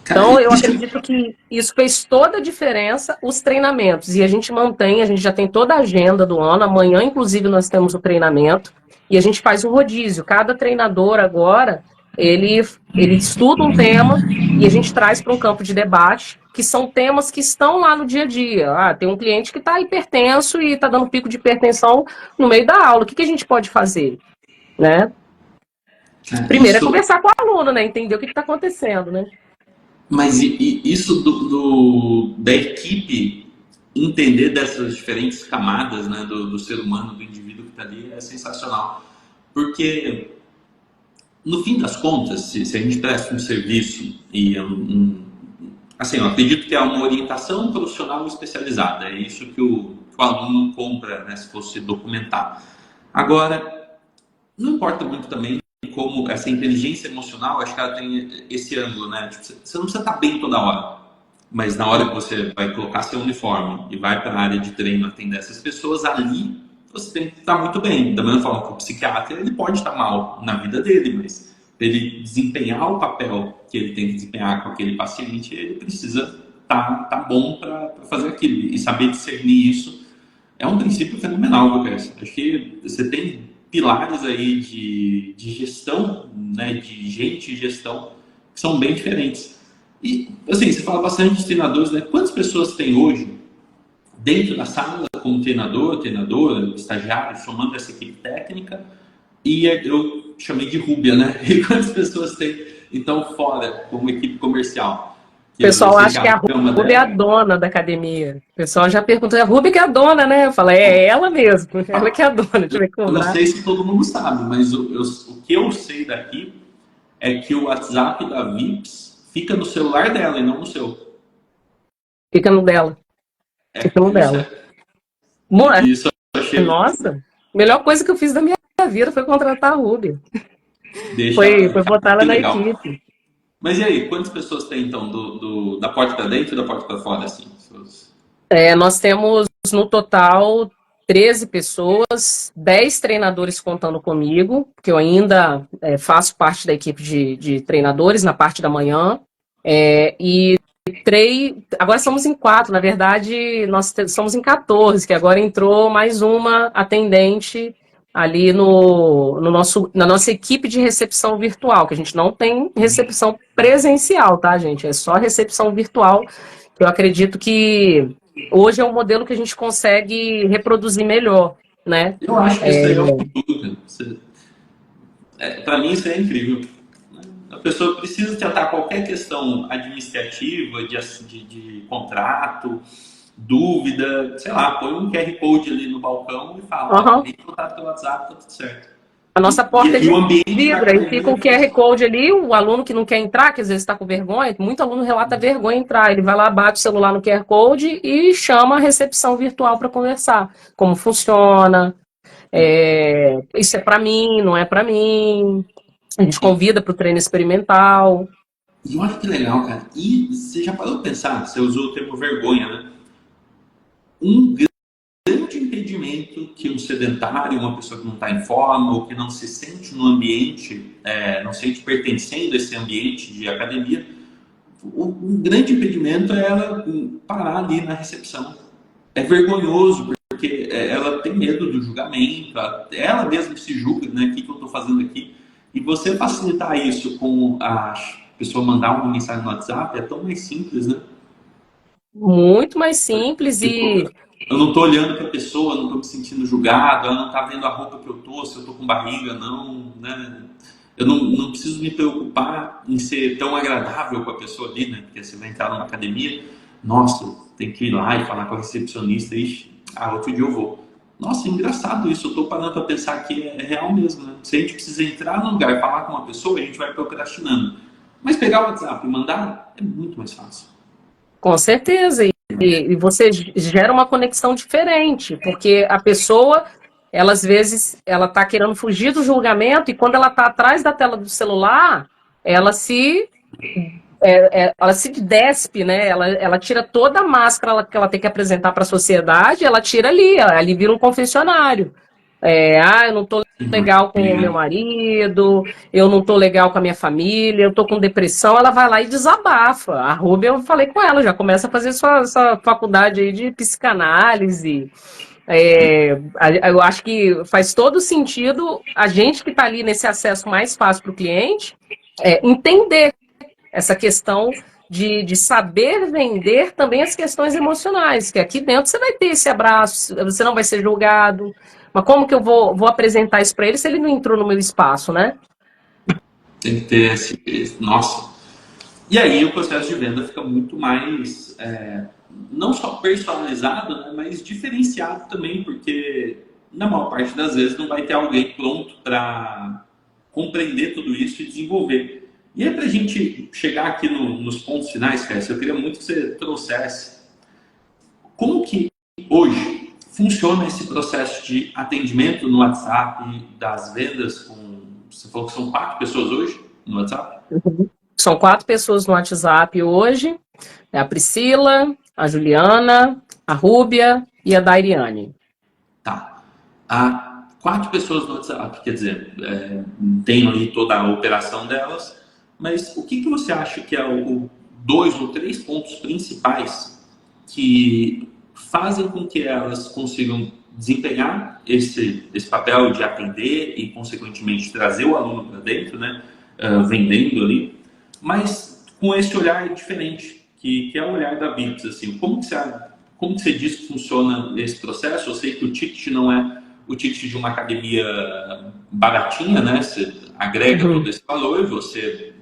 Cara, Então, eu acredito que isso fez toda a diferença, os treinamentos. E a gente mantém, a gente já tem toda a agenda do ano. Amanhã, inclusive, nós temos o treinamento. E a gente faz o rodízio. Cada treinador agora, ele estuda um tema e a gente traz para um campo de debate, que são temas que estão lá no dia a dia. Tem um cliente que está hipertenso e está dando pico de hipertensão no meio da aula. O que a gente pode fazer? Né? Primeiro é isso, conversar com o aluno, né? Entender o que está acontecendo, né? mas isso da equipe entender dessas diferentes camadas, né, do ser humano, do indivíduo que está ali, é sensacional. Porque, no fim das contas, se a gente presta um serviço e assim, eu acredito que é uma orientação profissional especializada, é isso que o aluno compra, né, se fosse documentar. Agora, não importa muito também como essa inteligência emocional, acho que ela tem esse ângulo, né? Tipo, você não precisa estar bem toda hora, mas na hora que você vai colocar seu uniforme e vai para a área de treino atender essas pessoas, ali você tem que estar muito bem. Da mesma forma que o psiquiatra, ele pode estar mal na vida dele, mas para ele desempenhar o papel que ele tem que desempenhar com aquele paciente, ele precisa estar bom para fazer aquilo. E saber discernir isso é um princípio fenomenal, Lucas. Acho que você tem pilares aí de gestão, né, de gente e gestão, que são bem diferentes. E, assim, você fala bastante de treinadores, né? Quantas pessoas tem hoje dentro da sala como treinador, treinadora, estagiário, somando essa equipe técnica? E eu chamei de Rúbia, né? E quantas pessoas tem, então, fora, como equipe comercial? O pessoal Você acha que a chama Ruby é a dela. dona da academia. O pessoal já perguntou, a Ruby que é a dona, né? Eu falo, é ela mesmo, ela que é a dona, deixa eu ver Eu não cobrar. sei se todo mundo sabe, mas o que eu sei daqui é que o WhatsApp da Vips fica no celular dela e não no seu. Fica no dela, fica no Isso dela. isso eu achei. Nossa, Melhor coisa que eu fiz da minha vida foi contratar a Ruby. Deixa Foi botar ela que na legal. equipe. Mas e aí, quantas pessoas tem então da porta para dentro e da porta para fora, assim? Nós temos no total 13 pessoas, 10 treinadores contando comigo, porque eu ainda faço parte da equipe de treinadores na parte da manhã. E agora somos em 4, na verdade, nós somos em 14, que agora entrou mais uma atendente ali na nossa equipe de recepção virtual, que a gente não tem recepção presencial, tá, gente? É só recepção virtual, que eu acredito que hoje é um modelo que a gente consegue reproduzir melhor, né? Eu acho que isso aí é o futuro, cara. Para mim isso é incrível. A pessoa precisa tratar qualquer questão administrativa, de contrato, dúvida, sei lá, põe um QR Code ali no balcão e fala, Uhum. tem contato pelo WhatsApp, tá tudo certo. A nossa porta é de o ambiente vidro, aí fica o QR Code ali, o aluno que não quer entrar, que às vezes está com vergonha, muito aluno relata vergonha entrar, ele vai lá, bate o celular no QR Code e chama a recepção virtual para conversar. Como funciona, isso é para mim, não é para mim, a gente convida para o treino experimental. E olha que legal, cara. E você já parou de pensar, você usou o termo vergonha, né? Um grande impedimento que um sedentário, uma pessoa que não está em forma ou que não se sente no ambiente, não se sente pertencendo a esse ambiente de academia, um grande impedimento é ela parar ali na recepção. É vergonhoso, porque ela tem medo do julgamento, ela mesma se julga, né? O que eu estou fazendo aqui? E você facilitar isso com a pessoa mandar uma mensagem no WhatsApp é tão mais simples, né? Muito mais simples Tipo, eu não estou olhando para a pessoa, não estou me sentindo julgado, ela não está vendo a roupa que eu estou, se eu estou com barriga, não, né? Eu não preciso me preocupar em ser tão agradável com a pessoa ali, né? Porque você vai entrar numa academia, nossa, tem que ir lá e falar com a recepcionista, outro dia eu vou. Nossa, é engraçado isso, eu estou parando para pensar que é real mesmo, né? Se a gente precisa entrar num lugar e falar com uma pessoa, a gente vai procrastinando. Mas pegar o WhatsApp e mandar é muito mais fácil. Com certeza, e você gera uma conexão diferente, porque a pessoa, ela às vezes, ela está querendo fugir do julgamento e quando ela está atrás da tela do celular, ela se despe, né? Ela tira toda a máscara que ela tem que apresentar para a sociedade, ela tira ali vira um confessionário. Eu não tô legal com o meu marido, eu não tô legal com a minha família, eu tô com depressão, ela vai lá e desabafa. A Ruby, eu falei com ela, já começa a fazer sua faculdade aí de psicanálise. Eu acho que faz todo sentido a gente que está ali nesse acesso mais fácil para o cliente entender essa questão de saber vender também as questões emocionais, que aqui dentro você vai ter esse abraço, você não vai ser julgado, mas como que eu vou apresentar isso para ele se ele não entrou no meu espaço, né? Tem que ter Nossa. E aí o processo de venda fica muito mais, não só personalizado, né, mas diferenciado também, porque na maior parte das vezes não vai ter alguém pronto para compreender tudo isso e desenvolver. E aí, para a gente chegar aqui nos pontos finais, Cass, eu queria muito que você trouxesse como que hoje funciona esse processo de atendimento no WhatsApp, das vendas você falou que são 4 pessoas hoje no WhatsApp? São 4 pessoas no WhatsApp hoje, a Priscila, a Juliana, a Rúbia e a Dairiane. Tá. Há 4 pessoas no WhatsApp, quer dizer, tem ali toda a operação delas, mas o que você acha que é o 2 ou 3 pontos principais que fazem com que elas consigam desempenhar esse papel de atender e, consequentemente, trazer o aluno para dentro, né? Vendendo ali, mas com esse olhar diferente, que é o olhar da Vips, assim, como que você diz que funciona esse processo? Eu sei que o ticket não é o ticket de uma academia baratinha, né? Você agrega todo esse valor e você,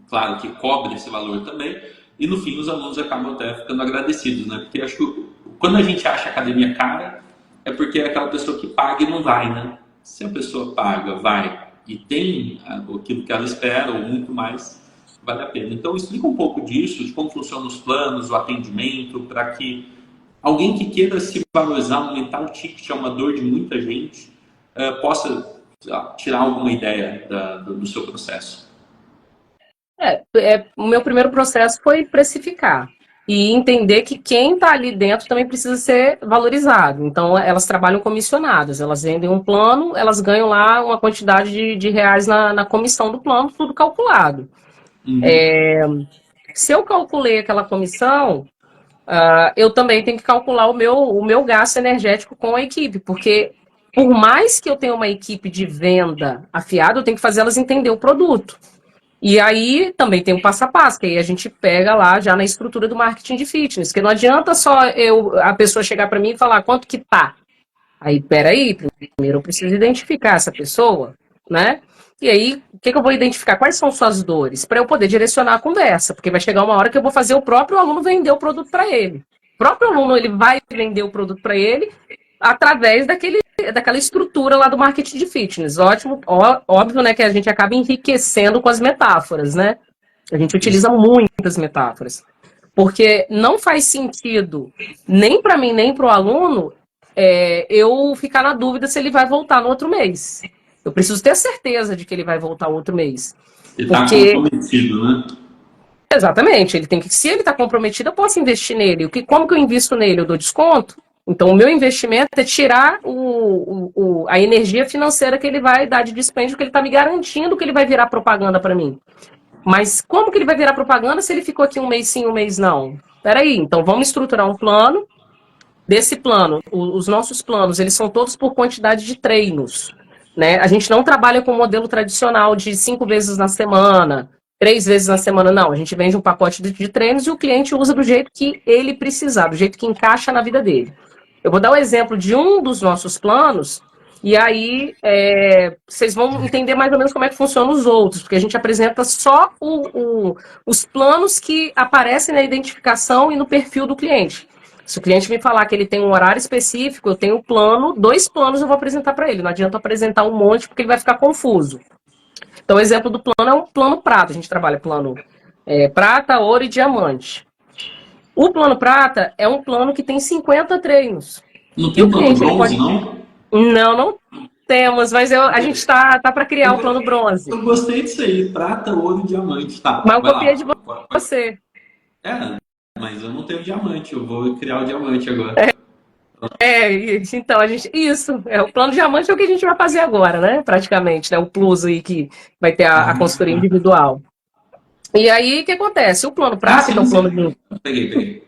claro, que cobre esse valor também, e no fim os alunos acabam até ficando agradecidos, né? Porque acho que quando a gente acha a academia cara, é porque é aquela pessoa que paga e não vai, né? Se a pessoa paga, vai e tem aquilo que ela espera ou muito mais, vale a pena. Então explica um pouco disso, de como funcionam os planos, o atendimento, para que alguém que queira se valorizar, aumentar o ticket, é uma dor de muita gente, possa tirar alguma ideia do seu processo? O meu primeiro processo foi precificar e entender que quem está ali dentro também precisa ser valorizado. Então, elas trabalham comissionadas, elas vendem um plano, elas ganham lá uma quantidade de reais na comissão do plano, tudo calculado. Se eu calculei aquela comissão, eu também tenho que calcular o meu gasto energético com a equipe, porque por mais que eu tenha uma equipe de venda afiada, eu tenho que fazer elas entender o produto. E aí também tem um passo a passo, que aí a gente pega lá já na estrutura do marketing de fitness, porque não adianta só a pessoa chegar para mim e falar quanto que tá. Aí, peraí, primeiro eu preciso identificar essa pessoa, né? E aí, o que eu vou identificar? Quais são suas dores? Para eu poder direcionar a conversa, porque vai chegar uma hora que eu vou fazer o próprio aluno vender o produto para ele. O próprio aluno, ele vai vender o produto para ele através daquela estrutura lá do marketing de fitness. Óbvio, né, que a gente acaba enriquecendo com as metáforas, né? A gente utiliza muitas metáforas. Porque não faz sentido, nem para mim, nem para o aluno, eu ficar na dúvida se ele vai voltar no outro mês. Eu preciso ter certeza de que ele vai voltar outro mês. Ele está comprometido, né? Exatamente. Se ele está comprometido, eu posso investir nele. Como que eu invisto nele? Eu dou desconto? Então, o meu investimento é tirar a energia financeira que ele vai dar de dispêndio, que ele está me garantindo que ele vai virar propaganda para mim. Mas como que ele vai virar propaganda se ele ficou aqui um mês sim, um mês não? Peraí, então vamos estruturar um plano. Desse plano, os nossos planos, eles são todos por quantidade de treinos, né? A gente não trabalha com o modelo tradicional de 5 vezes na semana, 3 vezes na semana, não. A gente vende um pacote de treinos e o cliente usa do jeito que ele precisar, do jeito que encaixa na vida dele. Eu vou dar o exemplo de um dos nossos planos, e aí vocês vão entender mais ou menos como é que funcionam os outros, porque a gente apresenta só os planos que aparecem na identificação e no perfil do cliente. Se o cliente me falar que ele tem um horário específico, eu tenho um plano, 2 planos eu vou apresentar para ele. Não adianta apresentar um monte, porque ele vai ficar confuso. Então, o exemplo do plano é um plano prata. A gente trabalha plano prata, ouro e diamante. O plano prata é um plano que tem 50 treinos. Não tem plano bronze, não? Não temos, mas a gente está para criar o plano bronze. Eu gostei disso aí, prata, ouro e diamante. Tá, mas eu copiei de você. Mas eu não tenho diamante, eu vou criar o diamante agora. Então, o plano diamante é o que a gente vai fazer agora, né? Praticamente, né? O plus aí que vai ter a consultoria individual. E aí, o que acontece? O plano prata, que é um plano de... Peguei.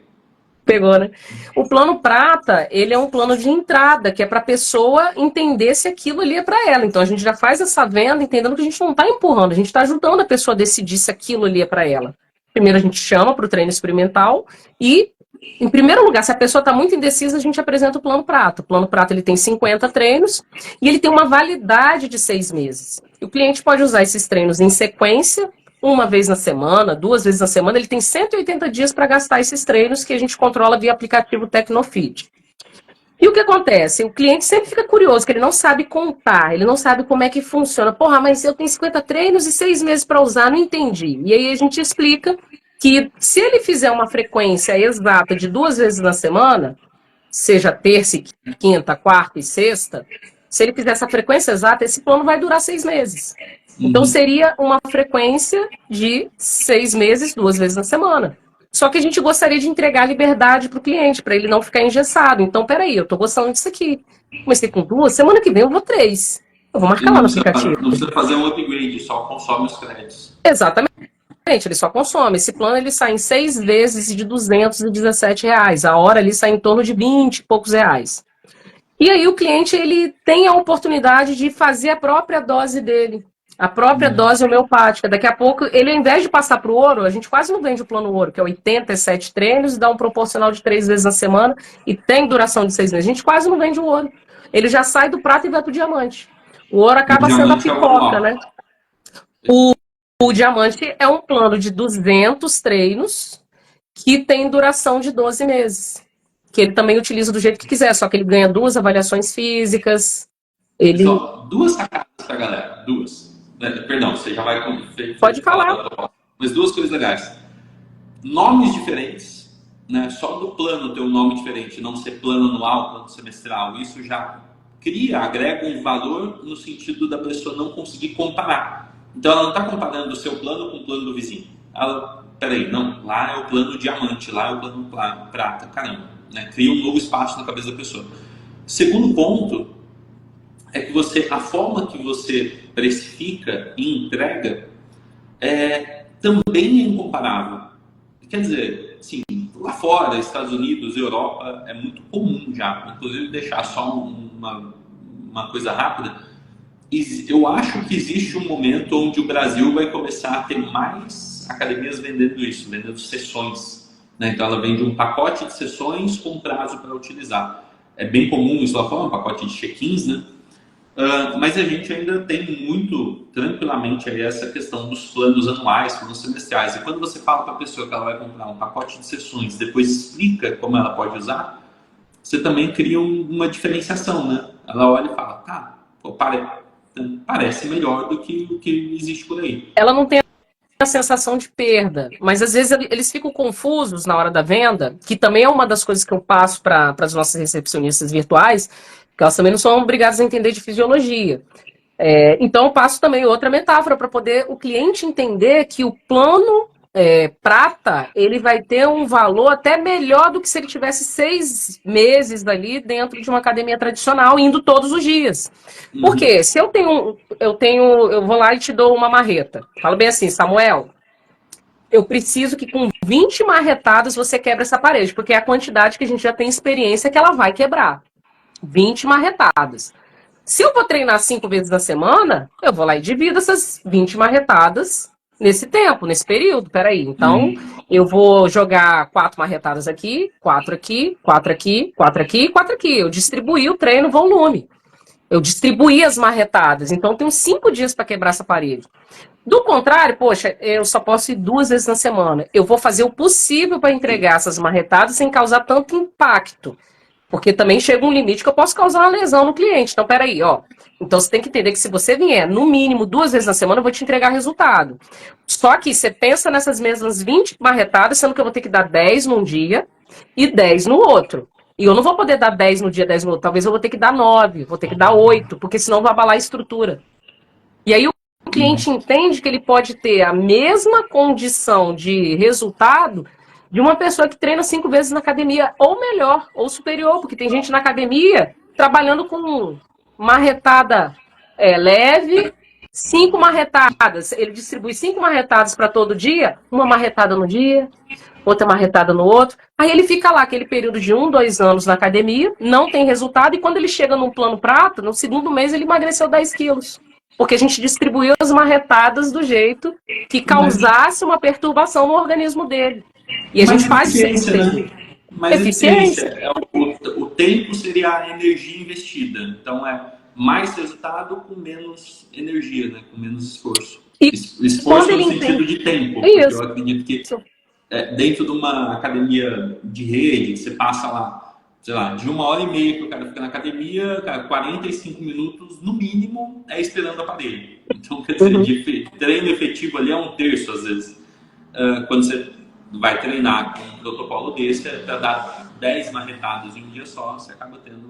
Pegou, né? O plano prata, ele é um plano de entrada, que é para a pessoa entender se aquilo ali é para ela. Então, a gente já faz essa venda entendendo que a gente não está empurrando, a gente está ajudando a pessoa a decidir se aquilo ali é para ela. Primeiro, a gente chama para o treino experimental e, em primeiro lugar, se a pessoa está muito indecisa, a gente apresenta o plano prata. O plano prata ele tem 50 treinos e ele tem uma validade de 6 meses. E o cliente pode usar esses treinos em sequência, uma vez na semana, 2 vezes na semana. Ele tem 180 dias para gastar esses treinos que a gente controla via aplicativo Tecnofit. E o que acontece? O cliente sempre fica curioso, que ele não sabe contar, ele não sabe como é que funciona. Porra, mas eu tenho 50 treinos e 6 meses para usar, não entendi. E aí a gente explica que se ele fizer uma frequência exata de 2 vezes na semana, seja terça, quinta, quarta e sexta, se ele fizer essa frequência exata, esse plano vai durar 6 meses. Então seria uma frequência de 6 meses, 2 vezes na semana. Só que a gente gostaria de entregar liberdade para o cliente, para ele não ficar engessado. Então, peraí, eu estou gostando disso aqui. Comecei com 2, semana que vem eu vou 3. Eu vou marcar lá no aplicativo. Não precisa fazer um upgrade, só consome os créditos. Exatamente, ele só consome. Esse plano ele sai em 6 vezes de R$217. A hora ali sai em torno de 20 e poucos reais. E aí o cliente ele tem a oportunidade de fazer a própria dose dele. A própria dose homeopática. Daqui a pouco, ele ao invés de passar para o ouro, a gente quase não vende o plano ouro, que é 87 treinos, dá um proporcional de 3 vezes na semana e tem duração de 6 meses. A gente quase não vende o ouro. Ele já sai do prata e vai para o diamante. O ouro acaba sendo a pipoca, né? O diamante é um plano de 200 treinos que tem duração de 12 meses. Que ele também utiliza do jeito que quiser, só que ele ganha 2 avaliações físicas. Só 2 sacadas para galera, 2. Perdão, você já vai... Pode falar. Mas 2 coisas legais. Nomes diferentes, né, só do plano ter um nome diferente, não ser plano anual, plano semestral, isso já agrega um valor no sentido da pessoa não conseguir comparar. Então ela não está comparando o seu plano com o plano do vizinho. Ela, peraí, não, lá é o plano diamante, lá é o plano prata, caramba, né? Cria um novo espaço na cabeça da pessoa. Segundo ponto é que a forma que você precifica e entrega também é incomparável. Quer dizer, assim, lá fora, Estados Unidos, Europa, é muito comum já, inclusive deixar só uma coisa rápida. Eu acho que existe um momento onde o Brasil vai começar a ter mais academias vendendo isso, vendendo sessões, né? Então ela vende um pacote de sessões com prazo para utilizar. É bem comum isso lá fora, um pacote de check-ins, né? Mas a gente ainda tem muito tranquilamente aí essa questão dos planos anuais, planos semestrais. E quando você fala para a pessoa que ela vai comprar um pacote de sessões, depois explica como ela pode usar, você também cria uma diferenciação, né? Ela olha e fala, tá, pô, parece melhor do que o que existe por aí. Ela não tem a sensação de perda, mas às vezes eles ficam confusos na hora da venda, que também é uma das coisas que eu passo para as nossas recepcionistas virtuais, que elas também não são obrigadas a entender de fisiologia. Então eu passo também outra metáfora para poder o cliente entender que o plano prata, ele vai ter um valor até melhor do que se ele tivesse 6 meses ali dentro de uma academia tradicional, indo todos os dias. Porque se eu vou lá e te dou uma marreta. Falo bem assim, Samuel, eu preciso que com 20 marretadas você quebre essa parede, porque é a quantidade que a gente já tem experiência que ela vai quebrar. 20 marretadas. Se eu vou treinar 5 vezes na semana, eu vou lá e divido essas 20 marretadas nesse tempo, nesse período. Peraí, então eu vou jogar 4 marretadas aqui, 4 aqui, 4 aqui, 4 aqui, 4 aqui. Eu distribuí o treino volume. Eu distribuí as marretadas. Então eu tenho 5 dias para quebrar essa parede. Do contrário, poxa, eu só posso ir 2 vezes na semana. Eu vou fazer o possível para entregar essas marretadas sem causar tanto impacto. Porque também chega um limite que eu posso causar uma lesão no cliente. Então, peraí, ó. Então, você tem que entender que se você vier, no mínimo, 2 vezes na semana, eu vou te entregar resultado. Só que você pensa nessas mesmas 20 marretadas, sendo que eu vou ter que dar 10 num dia e 10 no outro. E eu não vou poder dar 10 no dia, 10 no outro. Talvez eu vou ter que dar 9, vou ter que dar 8, porque senão vai abalar a estrutura. E aí o cliente entende que ele pode ter a mesma condição de resultado de uma pessoa que treina 5 vezes na academia, ou melhor, ou superior, porque tem gente na academia trabalhando com marretada leve, 5 marretadas. Ele distribui 5 marretadas para todo dia, uma marretada no dia, outra marretada no outro. Aí ele fica lá, aquele período de 1, 2 anos na academia, não tem resultado, e quando ele chega num plano prata, no segundo mês ele emagreceu 10 quilos. Porque a gente distribuiu as marretadas do jeito que causasse uma perturbação no organismo dele. E a gente faz isso. Né? Mas eficiência. O tempo seria a energia investida. Então é mais resultado com menos energia, né? Com menos esforço. Esforço no sentido de tempo. Porque eu acredito que dentro de uma academia de rede, você passa lá, sei lá, de 1h30 que o cara fica na academia, cara, 45 minutos no mínimo é esperando o aparelho. Então, quer dizer, treino efetivo ali é 1/3 às vezes. Quando você vai treinar com um protocolo desse, para dar 10 marretadas em um dia só, você acaba tendo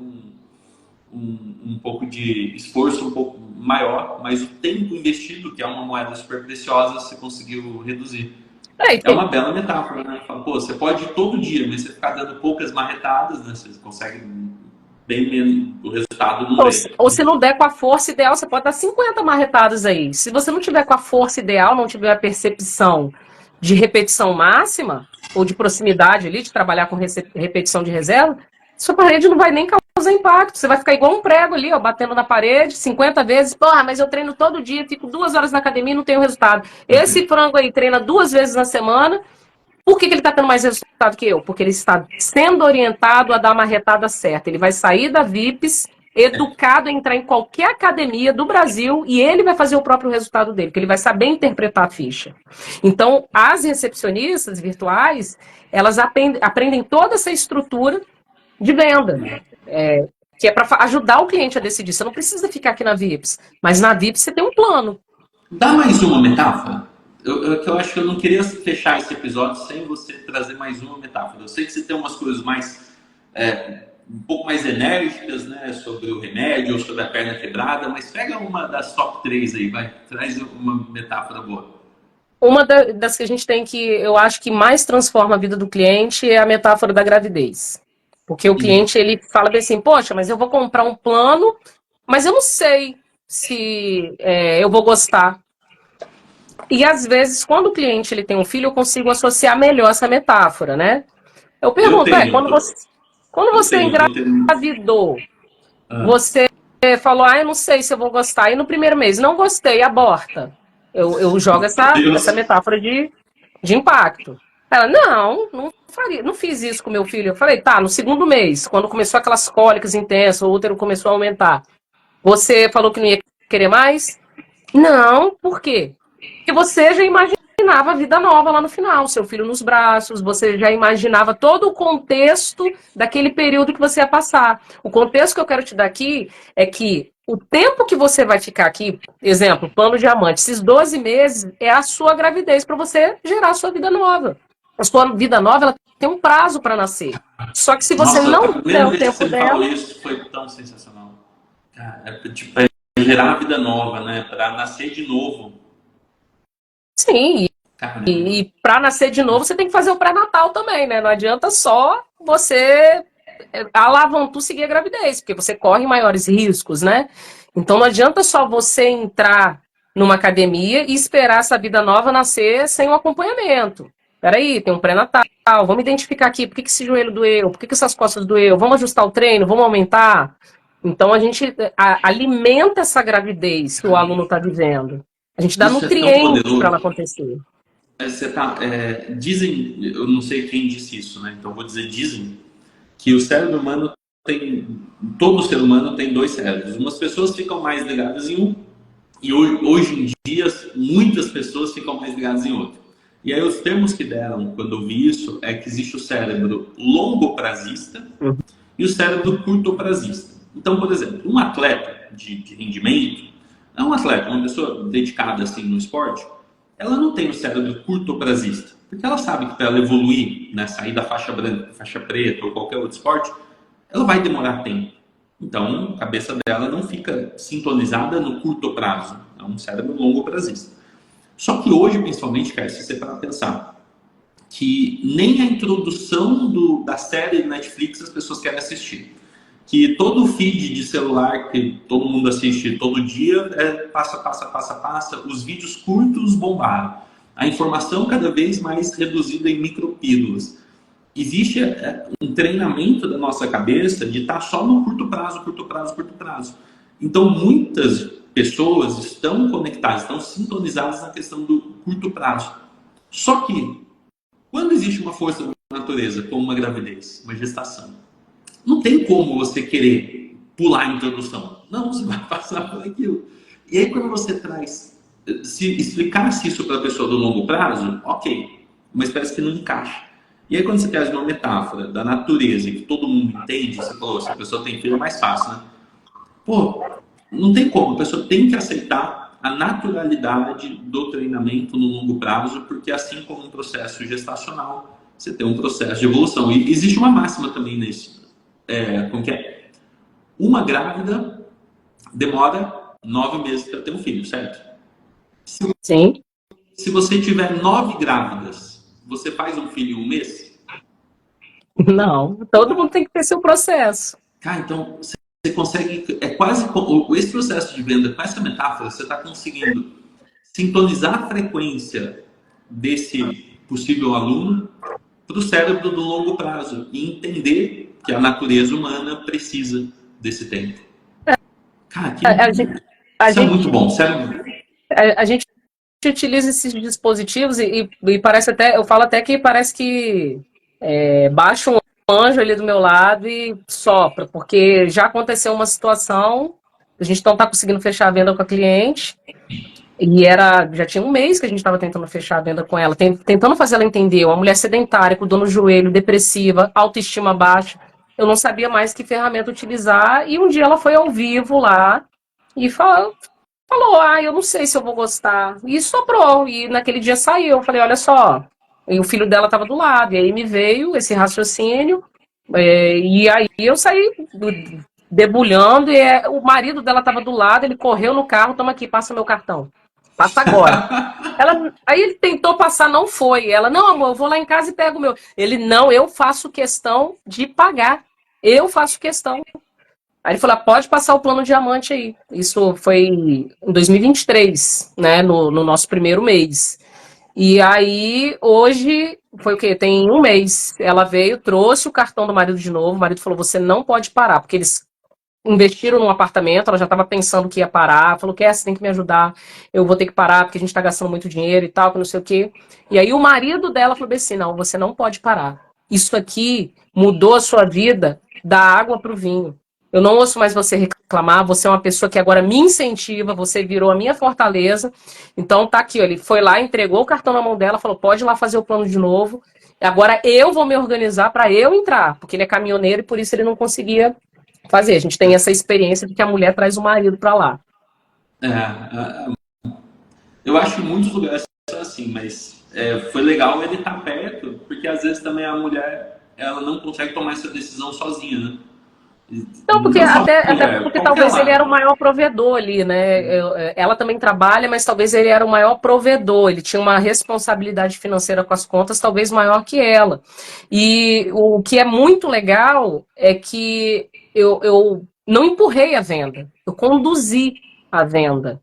um pouco de esforço um pouco maior, mas o tempo investido, que é uma moeda super preciosa, você conseguiu reduzir. É uma bela metáfora, né? Fala, pô, você pode ir todo dia, mas você ficar dando poucas marretadas, né? Você consegue bem menos, o resultado não ou se não der com a força ideal, você pode dar 50 marretadas aí. Se você não tiver com a força ideal, não tiver a percepção de repetição máxima, ou de proximidade ali, de trabalhar com repetição de reserva, sua parede não vai nem causar impacto. Você vai ficar igual um prego ali, ó, batendo na parede 50 vezes. Porra, mas eu treino todo dia, fico 2 horas na academia e não tenho resultado. Esse frango aí treina 2 vezes na semana. Por que ele está tendo mais resultado que eu? Porque ele está sendo orientado a dar uma retada certa. Ele vai sair da VIPs, educado a entrar em qualquer academia do Brasil, e ele vai fazer o próprio resultado dele, porque ele vai saber interpretar a ficha. Então, as recepcionistas virtuais, elas aprendem toda essa estrutura de venda, que é para ajudar o cliente a decidir. Você não precisa ficar aqui na VIPs, mas na VIPs você tem um plano. Dá mais uma metáfora? eu acho que eu não queria fechar esse episódio sem você trazer mais uma metáfora. Eu sei que você tem umas coisas mais um pouco mais enérgicas, né, sobre o remédio ou sobre a perna quebrada, mas pega uma das top 3 aí, vai, traz uma metáfora boa. Uma das que a gente tem que, eu acho que mais transforma a vida do cliente é a metáfora da gravidez. Porque o cliente, ele fala bem assim, poxa, mas eu vou comprar um plano, mas eu não sei se eu vou gostar. E às vezes, quando o cliente ele tem um filho, eu consigo associar melhor essa metáfora, né? Eu Eu pergunto, tenho, quando eu você tenho, tô tendo. engravidou, Ah, você falou, eu não sei se eu vou gostar. E no primeiro mês, não gostei, aborta. Eu jogo meu essa Deus. metáfora de impacto. Ela, não faria, não fiz isso com meu filho. Eu falei, tá, no segundo mês, quando começou aquelas cólicas intensas, o útero começou a aumentar, você falou que não ia querer mais? Não, por quê? Porque você já imaginava a vida nova lá no final, seu filho nos braços, você já imaginava todo o contexto daquele período que você ia passar. O contexto que eu quero te dar aqui é que o tempo que você vai ficar aqui, exemplo, plano diamante, esses 12 meses é a sua gravidez para você gerar a sua vida nova. A sua vida nova ela tem um prazo para nascer. Só que se você Nossa, a não der primeira o vez que você tempo me falou dela, isso foi tão sensacional. Cara, tipo, gerar vida nova, né? Para nascer de novo. sim. Caramba. E para nascer de novo, você tem que fazer o pré-natal também, né? Não adianta só você alavancar seguir a gravidez, porque você corre maiores riscos, né? Então não adianta só você entrar numa academia e esperar essa vida nova nascer sem um acompanhamento. Peraí, tem um pré-natal, vamos identificar aqui por que esse joelho doeu, por que essas costas doeu, vamos ajustar o treino, vamos aumentar. Então a gente alimenta essa gravidez que o aluno está vivendo. A gente dá Isso é tão nutrientes para ela poderoso. acontecer. Dizem, eu não sei quem disse isso, né? Então vou dizer dizem que o cérebro humano tem, todo ser humano tem dois cérebros. Umas pessoas ficam mais ligadas em um e hoje em dia muitas pessoas ficam mais ligadas em outro. E aí os termos que deram quando eu vi isso é que existe o cérebro longo prazista e o cérebro curto prazista. Então, por exemplo, um atleta de rendimento, é um atleta, uma pessoa dedicada assim no esporte, ela não tem o cérebro curto prazista, porque ela sabe que para ela evoluir, né, sair da faixa branca, faixa preta ou qualquer outro esporte, ela vai demorar tempo. Então, a cabeça dela não fica sintonizada no curto prazo, é um cérebro longo prazista. Só que hoje, principalmente, cara, se você parar pensar, que nem a introdução da série Netflix as pessoas querem assistir. Que todo o feed de celular que todo mundo assiste todo dia passa, passa, passa, passa. Os vídeos curtos bombaram. A informação cada vez mais reduzida em micropílulas. Existe um treinamento da nossa cabeça de estar só no curto prazo, curto prazo, curto prazo. Então, muitas pessoas estão conectadas, estão sintonizadas na questão do curto prazo. Só que quando existe uma força da natureza, como uma gravidez, uma gestação, não tem como você querer pular a introdução. Não, você vai passar por aquilo. E aí, quando você traz, se explicasse isso para a pessoa do longo prazo, ok, mas parece que não encaixa. E aí, quando você traz uma metáfora da natureza que todo mundo entende, você falou, se a pessoa tem filho é mais fácil, né? Pô, não tem como, a pessoa tem que aceitar a naturalidade do treinamento no longo prazo, porque assim como um processo gestacional, você tem um processo de evolução. E existe uma máxima também nesse. Como que é? Uma grávida demora 9 meses para ter um filho, certo? Sim. Se você tiver 9 grávidas, você faz um filho em um mês? Não, todo mundo tem que ter seu processo. Cara, então você consegue. É quase. Esse processo de venda, com essa metáfora, você está conseguindo sintonizar a frequência desse possível aluno para o cérebro do longo prazo e entender que a natureza humana precisa desse tempo. Cara, A gente, a isso é gente, muito bom, sério. a gente utiliza esses dispositivos e parece até, eu falo até que parece que baixa um anjo ali do meu lado e sopra, porque já aconteceu uma situação, a gente não está conseguindo fechar a venda com a cliente, e já tinha um mês que a gente estava tentando fechar a venda com ela, tentando fazer ela entender, uma mulher sedentária, com dor no joelho, depressiva, autoestima baixa, eu não sabia mais que ferramenta utilizar, e um dia ela foi ao vivo lá e falou falou, eu não sei se eu vou gostar. E soprou, e naquele dia saiu. Eu falei, olha só, e o filho dela estava do lado, e aí me veio esse raciocínio, e aí eu saí debulhando, e o marido dela estava do lado, ele correu no carro, toma aqui, passa meu cartão. Passa agora. Aí ele tentou passar, não foi. Ela, não, amor, eu vou lá em casa e pego o meu. Ele, não, eu faço questão de pagar. Eu faço questão. Aí ele falou, pode passar o plano diamante aí. Isso foi em 2023, né, no nosso primeiro mês. E aí, hoje, foi o quê? Tem um mês. Ela veio, trouxe o cartão do marido de novo. O marido falou, você não pode parar, porque eles investiram num apartamento, ela já estava pensando que ia parar, falou que você tem que me ajudar, eu vou ter que parar, porque a gente está gastando muito dinheiro e tal, que não sei o quê. E aí o marido dela falou assim, não, você não pode parar. Isso aqui mudou a sua vida da água para o vinho. Eu não ouço mais você reclamar, você é uma pessoa que agora me incentiva, você virou a minha fortaleza. Então tá aqui, ó, ele foi lá, entregou o cartão na mão dela, falou, pode ir lá fazer o plano de novo. Agora eu vou me organizar para eu entrar, porque ele é caminhoneiro e por isso ele não conseguia fazer. A gente tem essa experiência de que a mulher traz o marido para lá. Eu acho que em muitos lugares é assim, mas foi legal ele estar perto, porque às vezes também a mulher ela não consegue tomar essa decisão sozinha, né? Não, porque até porque talvez ele era o lado. maior provedor ali, né? Ela também trabalha, mas talvez ele era o maior provedor. Ele tinha uma responsabilidade financeira com as contas, talvez maior que ela. E o que é muito legal é que eu não empurrei a venda, eu conduzi a venda.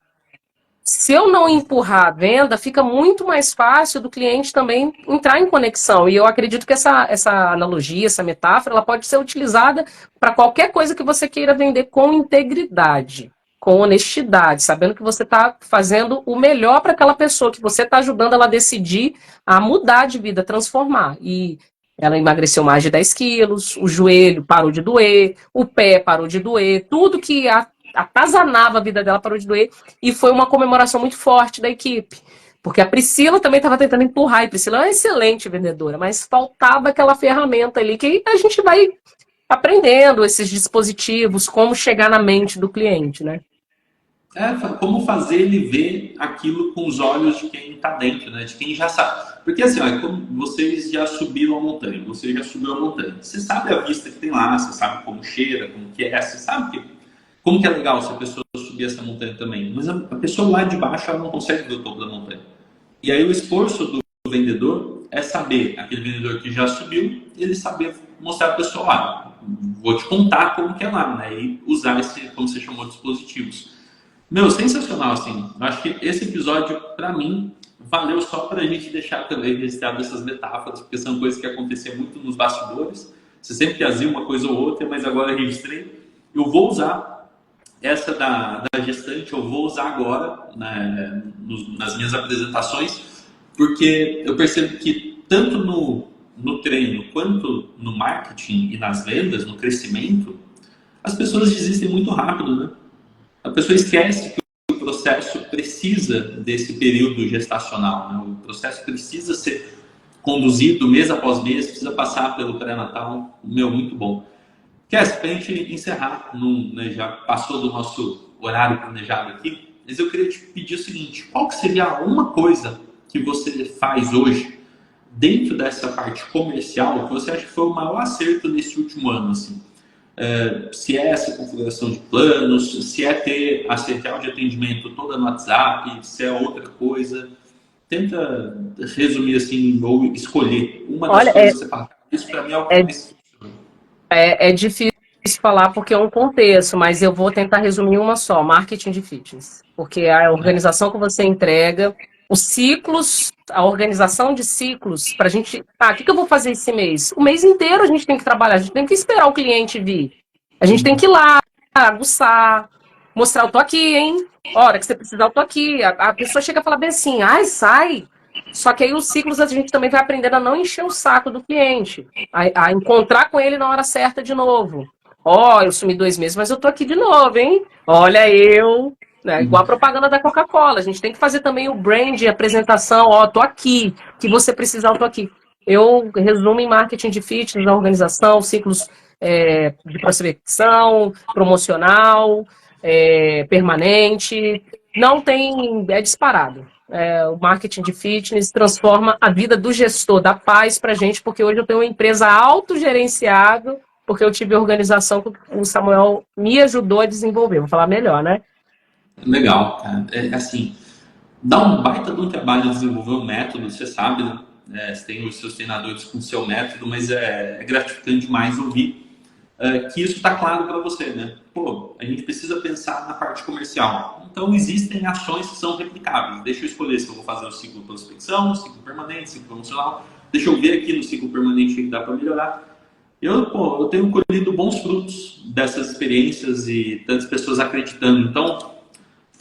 Se eu não empurrar a venda, fica muito mais fácil do cliente também entrar em conexão. E eu acredito que essa analogia, essa metáfora, ela pode ser utilizada para qualquer coisa que você queira vender com integridade, com honestidade, sabendo que você está fazendo o melhor para aquela pessoa, que você está ajudando ela a decidir a mudar de vida, transformar. E ela emagreceu mais de 10 quilos, o joelho parou de doer, o pé parou de doer, tudo que atazanava a vida dela parou de doer, e foi uma comemoração muito forte da equipe, porque a Priscila também estava tentando empurrar, e a Priscila é uma excelente vendedora, mas faltava aquela ferramenta ali que a gente vai aprendendo esses dispositivos, como chegar na mente do cliente, né? Como fazer ele ver aquilo com os olhos de quem está dentro, né? De quem já sabe. Porque assim, ó, como vocês já subiram a montanha, você já subiu a montanha, você sabe a vista que tem lá, você sabe como cheira, como que é, você sabe como que é legal se a pessoa subir essa montanha também. Mas a pessoa lá de baixo, ela não consegue ver o topo da montanha. E aí o esforço do vendedor é saber, aquele vendedor que já subiu, ele saber mostrar a pessoa lá. Vou te contar como que é lá, né? E usar esse, como você chamou, dispositivos. Meu, sensacional, assim. Eu acho que esse episódio, para mim, valeu só para a gente deixar também registrado essas metáforas, porque são coisas que aconteciam muito nos bastidores. Você sempre fazia uma coisa ou outra, mas agora eu registrei. Eu vou usar essa da gestante, eu vou usar agora, né, nas minhas apresentações, porque eu percebo que tanto no treino quanto no marketing e nas vendas, no crescimento, as pessoas desistem muito rápido, né? A pessoa esquece que o processo precisa desse período gestacional, né? O processo precisa ser conduzido mês após mês, precisa passar pelo pré-natal. Meu, muito bom. Kess, para a gente encerrar, né, já passou do nosso horário planejado aqui, mas eu queria te pedir o seguinte, qual que seria uma coisa que você faz hoje, dentro dessa parte comercial, que você acha que foi o maior acerto nesse último ano, assim? Se é essa configuração de planos, se é ter a central de atendimento toda no WhatsApp, se é outra coisa. Tenta resumir assim, ou escolher uma das coisas que você fala. Isso para mim é o que mais... É difícil falar porque é um contexto, mas eu vou tentar resumir uma só, marketing de fitness. Porque a organização que você entrega, os ciclos, a organização de ciclos, para a gente... o que eu vou fazer esse mês? O mês inteiro a gente tem que trabalhar, a gente tem que esperar o cliente vir. A gente tem que ir lá, aguçar, mostrar, eu tô aqui, hein? Hora que você precisar, eu tô aqui. A pessoa chega a falar bem assim, sai... Só que aí os ciclos a gente também vai aprendendo a não encher o saco do cliente, a encontrar com ele na hora certa de novo. Eu sumi 2 meses, mas eu tô aqui de novo, hein? Olha eu, né? Igual a propaganda da Coca-Cola. A gente tem que fazer também o brand, a apresentação. Tô aqui, que você precisar, eu tô aqui. Eu resumo em marketing de fitness, na organização, ciclos de prospecção, promocional, permanente, não tem, é disparado. O marketing de fitness transforma a vida do gestor, dá paz pra gente, porque hoje eu tenho uma empresa autogerenciada, porque eu tive a organização que o Samuel me ajudou a desenvolver. Vou falar melhor, né? Legal, cara. Assim, dá um baita de um trabalho desenvolver um método, você sabe, né? Você tem os seus treinadores com o seu método, mas é gratificante demais ouvir que isso está claro para você, né? Pô, a gente precisa pensar na parte comercial. Então, existem ações que são replicáveis. Deixa eu escolher se eu vou fazer o ciclo prospecção, o ciclo permanente, ciclo promocional. Deixa eu ver aqui no ciclo permanente o que dá para melhorar. Eu tenho colhido bons frutos dessas experiências e tantas pessoas acreditando. Então,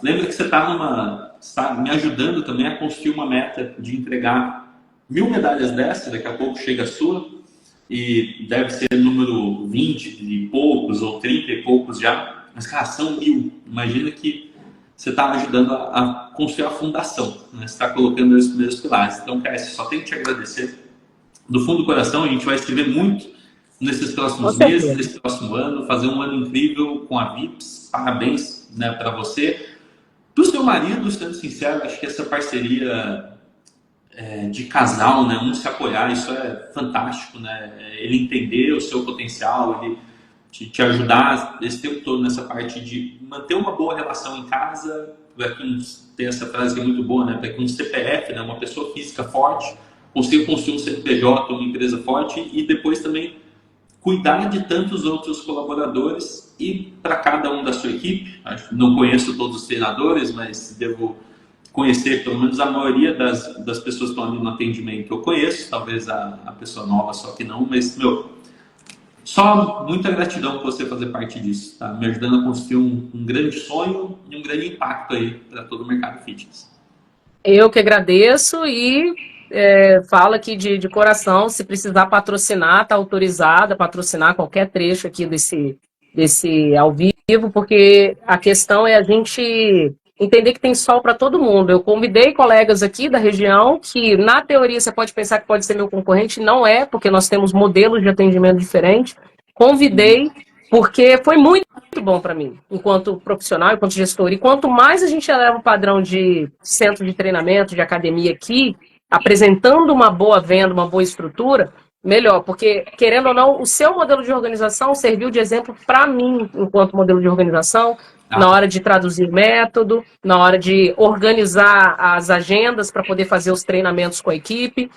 lembra que você está me ajudando também a construir uma meta de entregar 1000 medalhas dessas, daqui a pouco chega a sua, e deve ser número 20 e poucos, ou 30 e poucos já, mas, cara, são 1000. Imagina que você está ajudando a construir a fundação, né? Você está colocando os primeiros pilares. Então, cara, só tenho que te agradecer do fundo do coração. A gente vai escrever muito nesses próximos meses, nesse próximo ano, fazer um ano incrível com a VIPS. Parabéns, né, para você. Para o seu marido, sendo sincero, acho que essa parceria de casal, né, um se apoiar, isso é fantástico, né? Ele entender o seu potencial, ele te ajudar esse tempo todo nessa parte de manter uma boa relação em casa. Para quem tem essa frase que é muito boa, né? Para que um CPF, né, uma pessoa física forte, consiga construir um CNPJ, uma empresa forte, e depois também cuidar de tantos outros colaboradores e para cada um da sua equipe. Não conheço todos os treinadores, mas devo conhecer pelo menos a maioria das pessoas que estão ali no atendimento. Eu conheço, talvez a pessoa nova só que não, mas, só muita gratidão por você fazer parte disso, tá? Me ajudando a construir um grande sonho e um grande impacto aí para todo o mercado fitness. Eu que agradeço e falo aqui de coração, se precisar patrocinar, está autorizada a patrocinar qualquer trecho aqui desse ao vivo, porque a questão é a gente entender que tem sol para todo mundo. Eu convidei colegas aqui da região que, na teoria, você pode pensar que pode ser meu concorrente, não é, porque nós temos modelos de atendimento diferentes. Convidei, porque foi muito bom para mim, enquanto profissional, enquanto gestor. E quanto mais a gente eleva o padrão de centro de treinamento, de academia aqui, apresentando uma boa venda, uma boa estrutura, melhor, porque, querendo ou não, o seu modelo de organização serviu de exemplo para mim, enquanto modelo de organização, na hora de traduzir método, na hora de organizar as agendas para poder fazer os treinamentos com a equipe.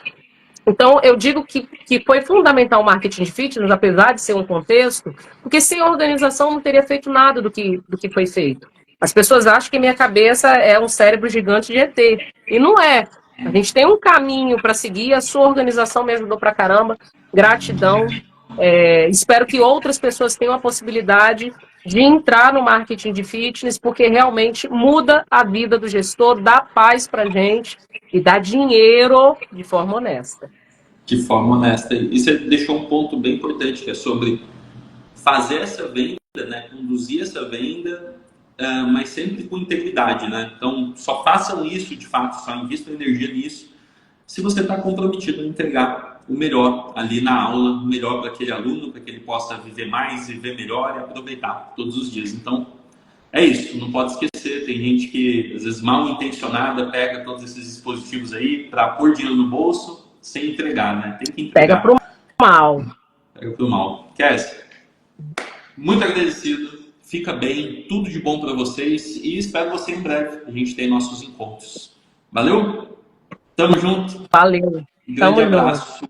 Então, eu digo que foi fundamental o marketing de fitness, apesar de ser um contexto, porque sem organização não teria feito nada do que foi feito. As pessoas acham que minha cabeça é um cérebro gigante de ET, e não é. A gente tem um caminho para seguir, a sua organização me ajudou pra caramba, gratidão. Espero que outras pessoas tenham a possibilidade de entrar no marketing de fitness, porque realmente muda a vida do gestor, dá paz pra gente e dá dinheiro de forma honesta. De forma honesta. E você deixou um ponto bem importante, que é sobre fazer essa venda, né, conduzir essa venda, mas sempre com integridade, né? Então, só façam isso, de fato, só invistam energia nisso, se você está comprometido a entregar o melhor ali na aula, o melhor para aquele aluno, para que ele possa viver mais, viver melhor e aproveitar todos os dias. Então, é isso, não pode esquecer, tem gente que, às vezes, mal intencionada, pega todos esses dispositivos aí para pôr dinheiro no bolso, sem entregar, né? Tem que entregar. Pega pro mal. Pega pro mal. Kézia, muito agradecido. Fica bem, tudo de bom para vocês e espero você em breve. A gente tem nossos encontros. Valeu? Tamo junto. Valeu. Um grande abraço.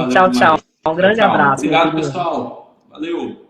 Tchau, tchau. Um grande abraço. Obrigado, pessoal. Valeu.